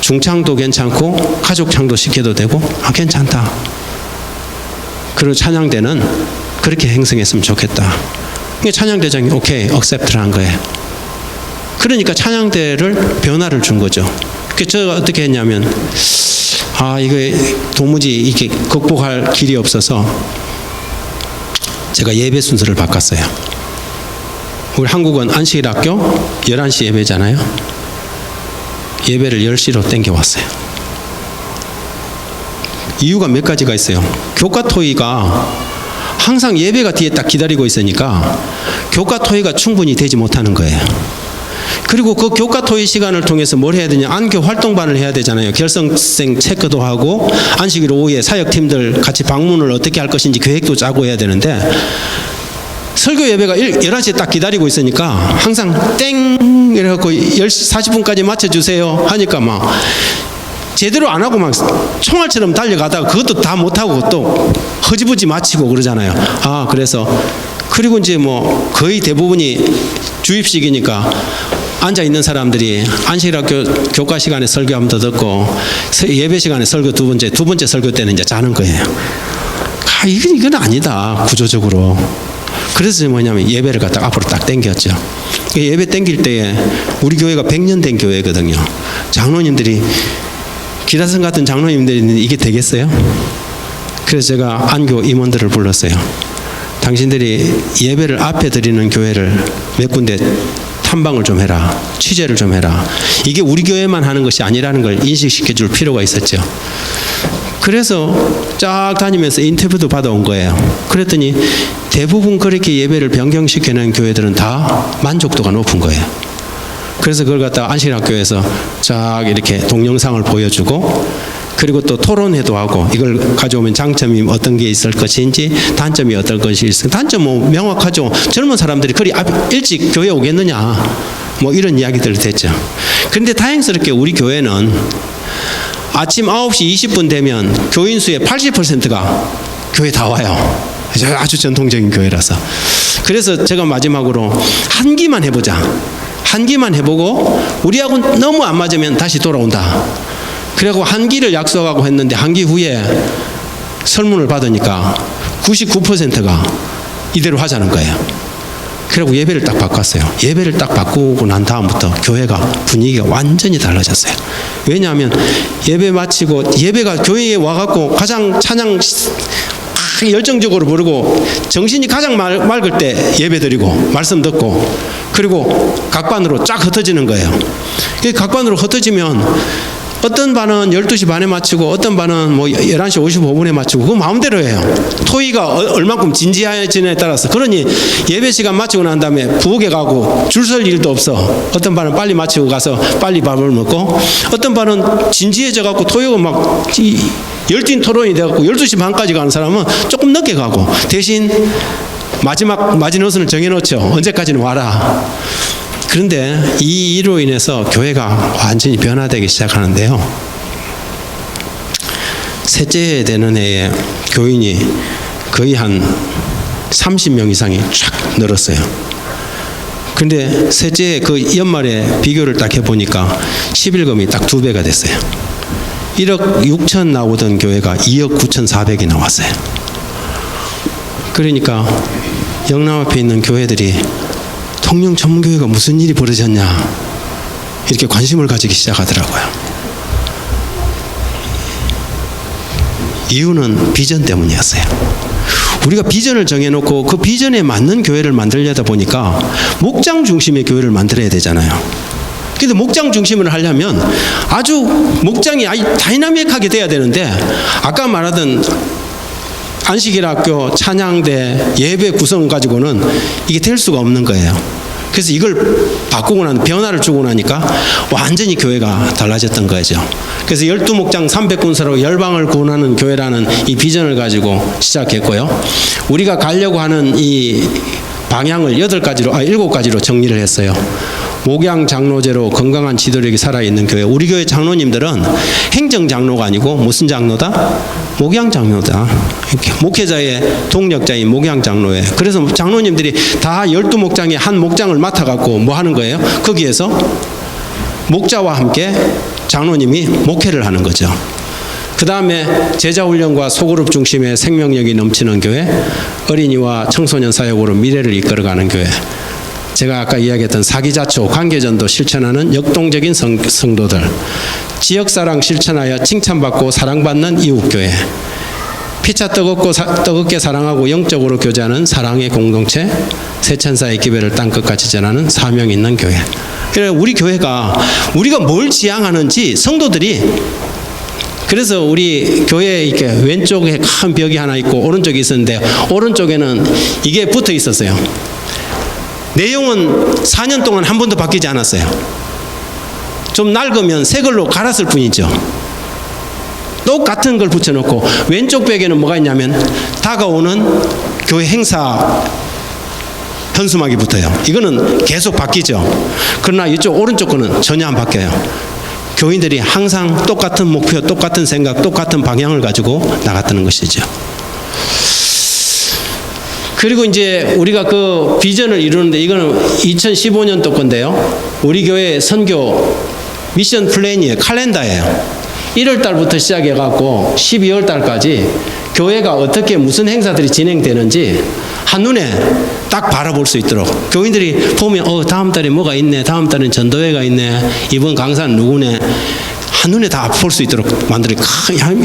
중창도 괜찮고 가족창도 시켜도 되고 괜찮다. 그리고 찬양대는 그렇게 행성했으면 좋겠다. 찬양대장이 오케이 억셉트를 한 거예요. 그러니까 찬양대를 변화를 준 거죠. 그래서 제가 어떻게 했냐면 이거 도무지 이게 극복할 길이 없어서 제가 예배 순서를 바꿨어요. 우리 한국은 안식일 학교 11시 예배잖아요. 예배를 10시로 땡겨왔어요. 이유가 몇 가지가 있어요. 교과 토의가 항상 예배가 뒤에 딱 기다리고 있으니까 교과 토의가 충분히 되지 못하는 거예요. 그리고 그 교과 토의 시간을 통해서 뭘 해야 되냐, 안교 활동반을 해야 되잖아요. 결성생 체크도 하고 안식일 오후에 사역팀들 같이 방문을 어떻게 할 것인지 계획도 짜고 해야 되는데 설교 예배가 11시에 딱 기다리고 있으니까 항상 땡 이래갖고 10시 40분까지 맞춰주세요 하니까 막 제대로 안 하고 막 총알처럼 달려가다가 그것도 다 못하고 또 허지부지 마치고 그러잖아요. 그래서 그리고 이제 거의 대부분이 주입식이니까 앉아있는 사람들이 안식일학교 교과 시간에 설교 한 번 더 듣고 예배 시간에 설교 두 번째 설교 때는 이제 자는 거예요. 이건 아니다 구조적으로. 그래서 뭐냐면 예배를 갖다가 앞으로 딱 당겼죠. 예배 당길 때에 우리 교회가 100년 된 교회거든요. 장로님들이 기라성 같은 장로님들이 이게 되겠어요? 그래서 제가 안교 임원들을 불렀어요. 당신들이 예배를 앞에 드리는 교회를 몇 군데 탐방을 좀 해라. 취재를 좀 해라. 이게 우리 교회만 하는 것이 아니라는 걸 인식시켜 줄 필요가 있었죠. 그래서 쫙 다니면서 인터뷰도 받아온 거예요. 그랬더니 대부분 그렇게 예배를 변경시켜낸 교회들은 다 만족도가 높은 거예요. 그래서 그걸 갖다가 안식일학교에서 쫙 이렇게 동영상을 보여주고 그리고 또 토론회도 하고 이걸 가져오면 장점이 어떤 게 있을 것인지 단점이 어떤 것이 있을 단점 명확하죠. 젊은 사람들이 그리 일찍 교회 오겠느냐 이런 이야기들이 됐죠. 그런데 다행스럽게 우리 교회는 아침 9시 20분 되면 교인 수의 80%가 교회 다 와요. 아주 전통적인 교회라서. 그래서 제가 마지막으로 한 기만 해보자. 한 기만 해보고 우리하고 너무 안 맞으면 다시 돌아온다. 그리고 한 기를 약속하고 했는데 한 기 후에 설문을 받으니까 99%가 이대로 하자는 거예요. 그리고 예배를 딱 바꿨어요. 예배를 딱 바꾸고 난 다음부터 교회가 분위기가 완전히 달라졌어요. 왜냐하면 예배 마치고 예배가 교회에 와갖고 가장 찬양 열정적으로 부르고 정신이 가장 맑을 때 예배 드리고 말씀 듣고 그리고 각반으로 쫙 흩어지는 거예요. 각반으로 흩어지면 어떤 반은 12시 반에 마치고 어떤 반은 11시 55분에 마치고 그거 마음대로 해요. 토의가 얼만큼 진지해지냐에 따라서. 그러니 예배 시간 마치고 난 다음에 부엌에 가고 줄 설 일도 없어. 어떤 반은 빨리 마치고 가서 빨리 밥을 먹고 어떤 반은 진지해져 갖고 토의가 막 열띤 토론이 돼갖고 12시 반까지 가는 사람은 조금 늦게 가고 대신 마지막 마지노선을 정해놓죠. 언제까지는 와라. 그런데 이 일로 인해서 교회가 완전히 변화되기 시작하는데요. 셋째 되는 해에 교인이 거의 한 30명 이상이 쫙 늘었어요. 근데 셋째 그 연말에 비교를 딱 해보니까 11금이 딱 2배가 됐어요. 1억 6천 나오던 교회가 2억 9,400이 나왔어요. 그러니까 영남 앞에 있는 교회들이 통영 전문교회가 무슨 일이 벌어졌냐 이렇게 관심을 가지기 시작하더라고요. 이유는 비전 때문이었어요. 우리가 비전을 정해놓고 그 비전에 맞는 교회를 만들려다 보니까 목장 중심의 교회를 만들어야 되잖아요. 근데 목장 중심을 하려면 아주 목장이 아주 다이나믹하게 돼야 되는데 아까 말하던 안식일학교, 찬양대, 예배 구성 가지고는 이게 될 수가 없는 거예요. 그래서 이걸 바꾸고 난 변화를 주고 나니까 완전히 교회가 달라졌던 거죠. 그래서 12목장 300군사로 열방을 구원하는 교회라는 이 비전을 가지고 시작했고요. 우리가 가려고 하는 이 방향을 7가지로 정리를 했어요. 목양 장로제로 건강한 지도력이 살아있는 교회. 우리 교회 장로님들은 행정 장로가 아니고 무슨 장로다? 목양 장로다. 목회자의 동력자인 목양 장로예요. 그래서 장로님들이 다 12목장에 한 목장을 맡아갖고 뭐 하는 거예요? 거기에서 목자와 함께 장로님이 목회를 하는 거죠. 그 다음에 제자훈련과 소그룹 중심의 생명력이 넘치는 교회, 어린이와 청소년 사역으로 미래를 이끌어가는 교회, 제가 아까 이야기했던 사기자초, 관계전도 실천하는 역동적인 성도들, 지역사랑 실천하여 칭찬받고 사랑받는 이웃교회, 피차 뜨겁게 사랑하고 영적으로 교제하는 사랑의 공동체, 세천사의 기별을 땅끝까지 전하는 사명 있는 교회. 그래서 우리 교회가 우리가 뭘 지향하는지 성도들이, 그래서 우리 교회에 이렇게 왼쪽에 큰 벽이 하나 있고 오른쪽에 있었는데 오른쪽에는 이게 붙어 있었어요. 내용은 4년 동안 한 번도 바뀌지 않았어요. 좀 낡으면 새 걸로 갈았을 뿐이죠. 똑같은 걸 붙여놓고 왼쪽 벽에는 뭐가 있냐면 다가오는 교회 행사 현수막이 붙어요. 이거는 계속 바뀌죠. 그러나 이쪽 오른쪽 거는 전혀 안 바뀌어요. 교인들이 항상 똑같은 목표, 똑같은 생각, 똑같은 방향을 가지고 나갔다는 것이죠. 그리고 이제 우리가 그 비전을 이루는데 이거는 2015년도 건데요. 우리 교회 선교 미션 플랜이에요. 칼렌더예요. 1월 달부터 시작해 갖고 12월 달까지 교회가 어떻게 무슨 행사들이 진행되는지 한눈에 딱 바라볼 수 있도록 교인들이 보면 다음 달에 뭐가 있네, 다음 달엔 전도회가 있네, 이번 강사는 누구네, 한눈에 다 볼 수 있도록 만들어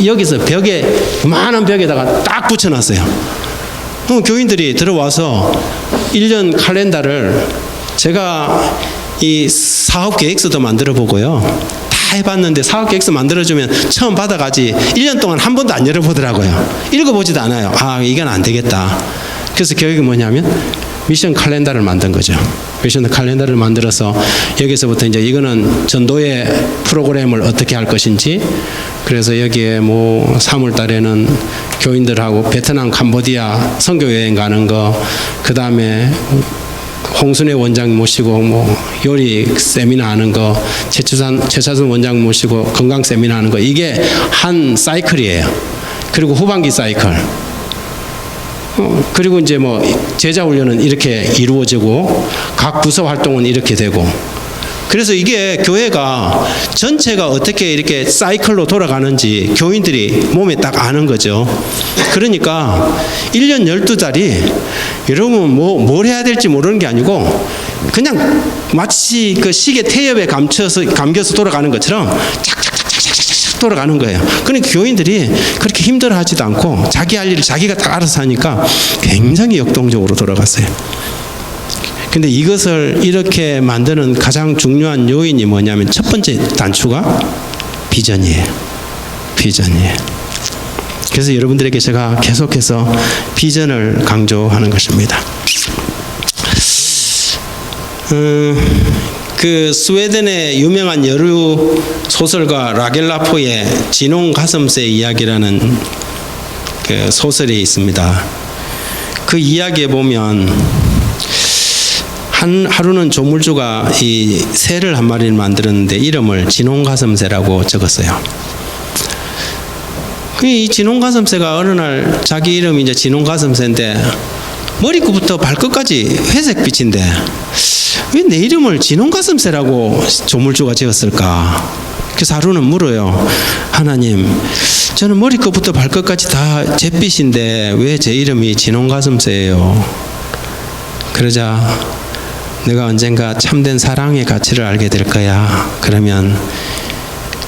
여기서 벽에 많은 벽에다가 딱 붙여놨어요. 교인들이 들어와서 1년 칼렌더를 제가 이 사업 계획서도 만들어 보고요. 다 해봤는데 사업 계획서 만들어주면 처음 받아가지 1년 동안 한 번도 안 열어보더라고요. 읽어보지도 않아요. 이건 안 되겠다. 그래서 계획이 뭐냐면 미션 칼렌더를 만든 거죠. 미션 칼렌더를 만들어서 여기서부터 이제 이거는 전도의 프로그램을 어떻게 할 것인지, 그래서 여기에 뭐 3월 달에는 교인들하고 베트남, 캄보디아 선교 여행 가는 거, 그 다음에 홍순회 원장 모시고 뭐 요리 세미나 하는 거, 최차순 원장 모시고 건강 세미나 하는 거, 이게 한 사이클이에요. 그리고 후반기 사이클. 그리고 이제 뭐 제자 훈련은 이렇게 이루어지고 각 부서 활동은 이렇게 되고, 그래서 이게 교회가 전체가 어떻게 이렇게 사이클로 돌아가는지 교인들이 몸에 딱 아는 거죠. 그러니까 1년 12달이 여러분 뭘 해야 될지 모르는 게 아니고 그냥 마치 그 시계 태엽에 감겨서 돌아가는 것처럼 착착착착착착 돌아가는 거예요. 그러니까 교인들이 그렇게 힘들어하지도 않고 자기 할 일을 자기가 다 알아서 하니까 굉장히 역동적으로 돌아갔어요. 근데 이것을 이렇게 만드는 가장 중요한 요인이 뭐냐면 첫 번째 단추가 비전이에요. 비전이에요. 그래서 여러분들에게 제가 계속해서 비전을 강조하는 것입니다. 그 스웨덴의 유명한 여류 소설가 라겔라포의 진홍 가슴새 이야기라는 그 소설이 있습니다. 그 이야기에 보면 하루는 조물주가 이 새를 한 마리를 만들었는데 이름을 진홍가슴새라고 적었어요. 이 진홍가슴새가 어느 날 자기 이름이 이제 진홍가슴새인데 머리끝부터 발끝까지 회색빛인데 왜 내 이름을 진홍가슴새라고 조물주가 지었을까? 그래서 하루는 물어요. 하나님, 저는 머리끝부터 발끝까지 다 잿빛인데 왜 제 이름이 진홍가슴새예요? 그러자 내가 언젠가 참된 사랑의 가치를 알게 될 거야. 그러면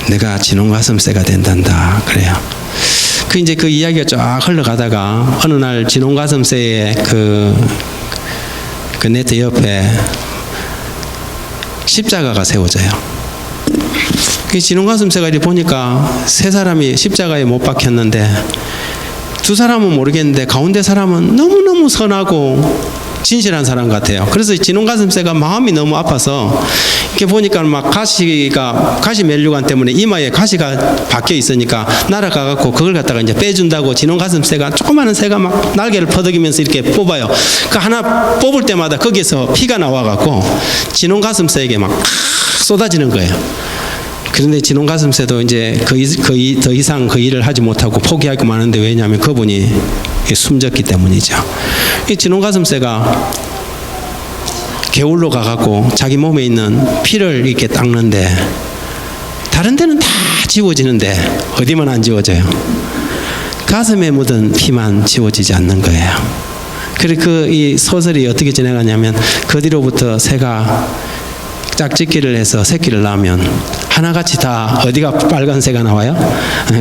내가 진홍가슴새가 된단다. 그래요. 이제 그 이야기가 쫙 흘러가다가 어느 날 진홍가슴새의 그 네트 옆에 십자가가 세워져요. 그 진홍가슴새가 이렇게 보니까 세 사람이 십자가에 못 박혔는데 두 사람은 모르겠는데 가운데 사람은 너무너무 선하고 진실한 사람 같아요. 그래서 진홍가슴새가 마음이 너무 아파서 이렇게 보니까 막 가시 멜류관 때문에 이마에 가시가 박혀 있으니까 날아가갖고 그걸 갖다가 이제 빼준다고 진홍가슴새가 조그마한 새가 막 날개를 퍼덕이면서 이렇게 뽑아요. 그 하나 뽑을 때마다 거기에서 피가 나와갖고 진홍가슴새에게 막 쏟아지는 거예요. 그런데 진홍가슴새도 이제 더 이상 그 일을 하지 못하고 포기하고 마는데 왜냐하면 그분이 숨졌기 때문이죠. 이 진홍가슴새가 개울로 가갖고 자기 몸에 있는 피를 이렇게 닦는데 다른 데는 다 지워지는데 어디만 안 지워져요? 가슴에 묻은 피만 지워지지 않는 거예요. 그리고 이 소설이 어떻게 진행하냐면 그 뒤로부터 새가 짝짓기를 해서 새끼를 낳으면 하나같이 다 어디가 빨간새가 나와요?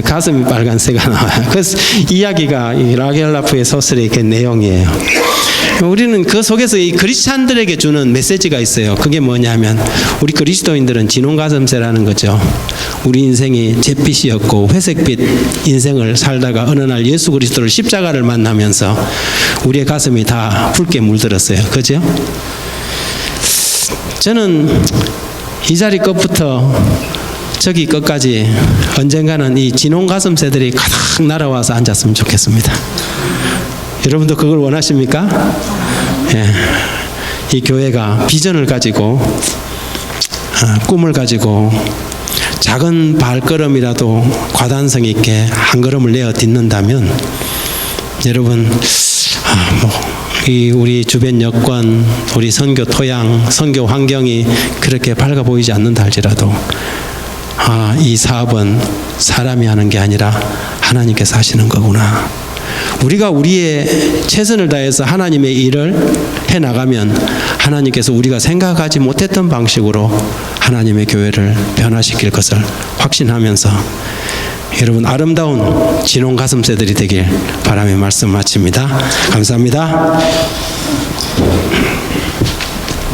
가슴이 빨간새가 나와요. 그래서 이야기가 이 라겔라프의 소설의 그 내용이에요. 우리는 그 속에서 이 크리스찬들에게 주는 메시지가 있어요. 그게 뭐냐면 우리 그리스도인들은 진홍가슴새라는 거죠. 우리 인생이 잿빛이었고 회색빛 인생을 살다가 어느 날 예수 그리스도를 십자가를 만나면서 우리의 가슴이 다 붉게 물들었어요. 그죠? 저는 이 자리 끝부터 저기 끝까지 언젠가는 이 진홍가슴새들이 가득 날아와서 앉았으면 좋겠습니다. 여러분도 그걸 원하십니까? 예. 이 교회가 비전을 가지고 꿈을 가지고 작은 발걸음이라도 과단성 있게 한 걸음을 내어 딛는다면 여러분 이 우리 주변 여건, 우리 선교 토양, 선교 환경이 그렇게 밝아 보이지 않는다 할지라도 이 사업은 사람이 하는 게 아니라 하나님께서 하시는 거구나. 우리가 우리의 최선을 다해서 하나님의 일을 해나가면 하나님께서 우리가 생각하지 못했던 방식으로 하나님의 교회를 변화시킬 것을 확신하면서 여러분 아름다운 진홍가슴새들이 되길 바라며 말씀 마칩니다. 감사합니다.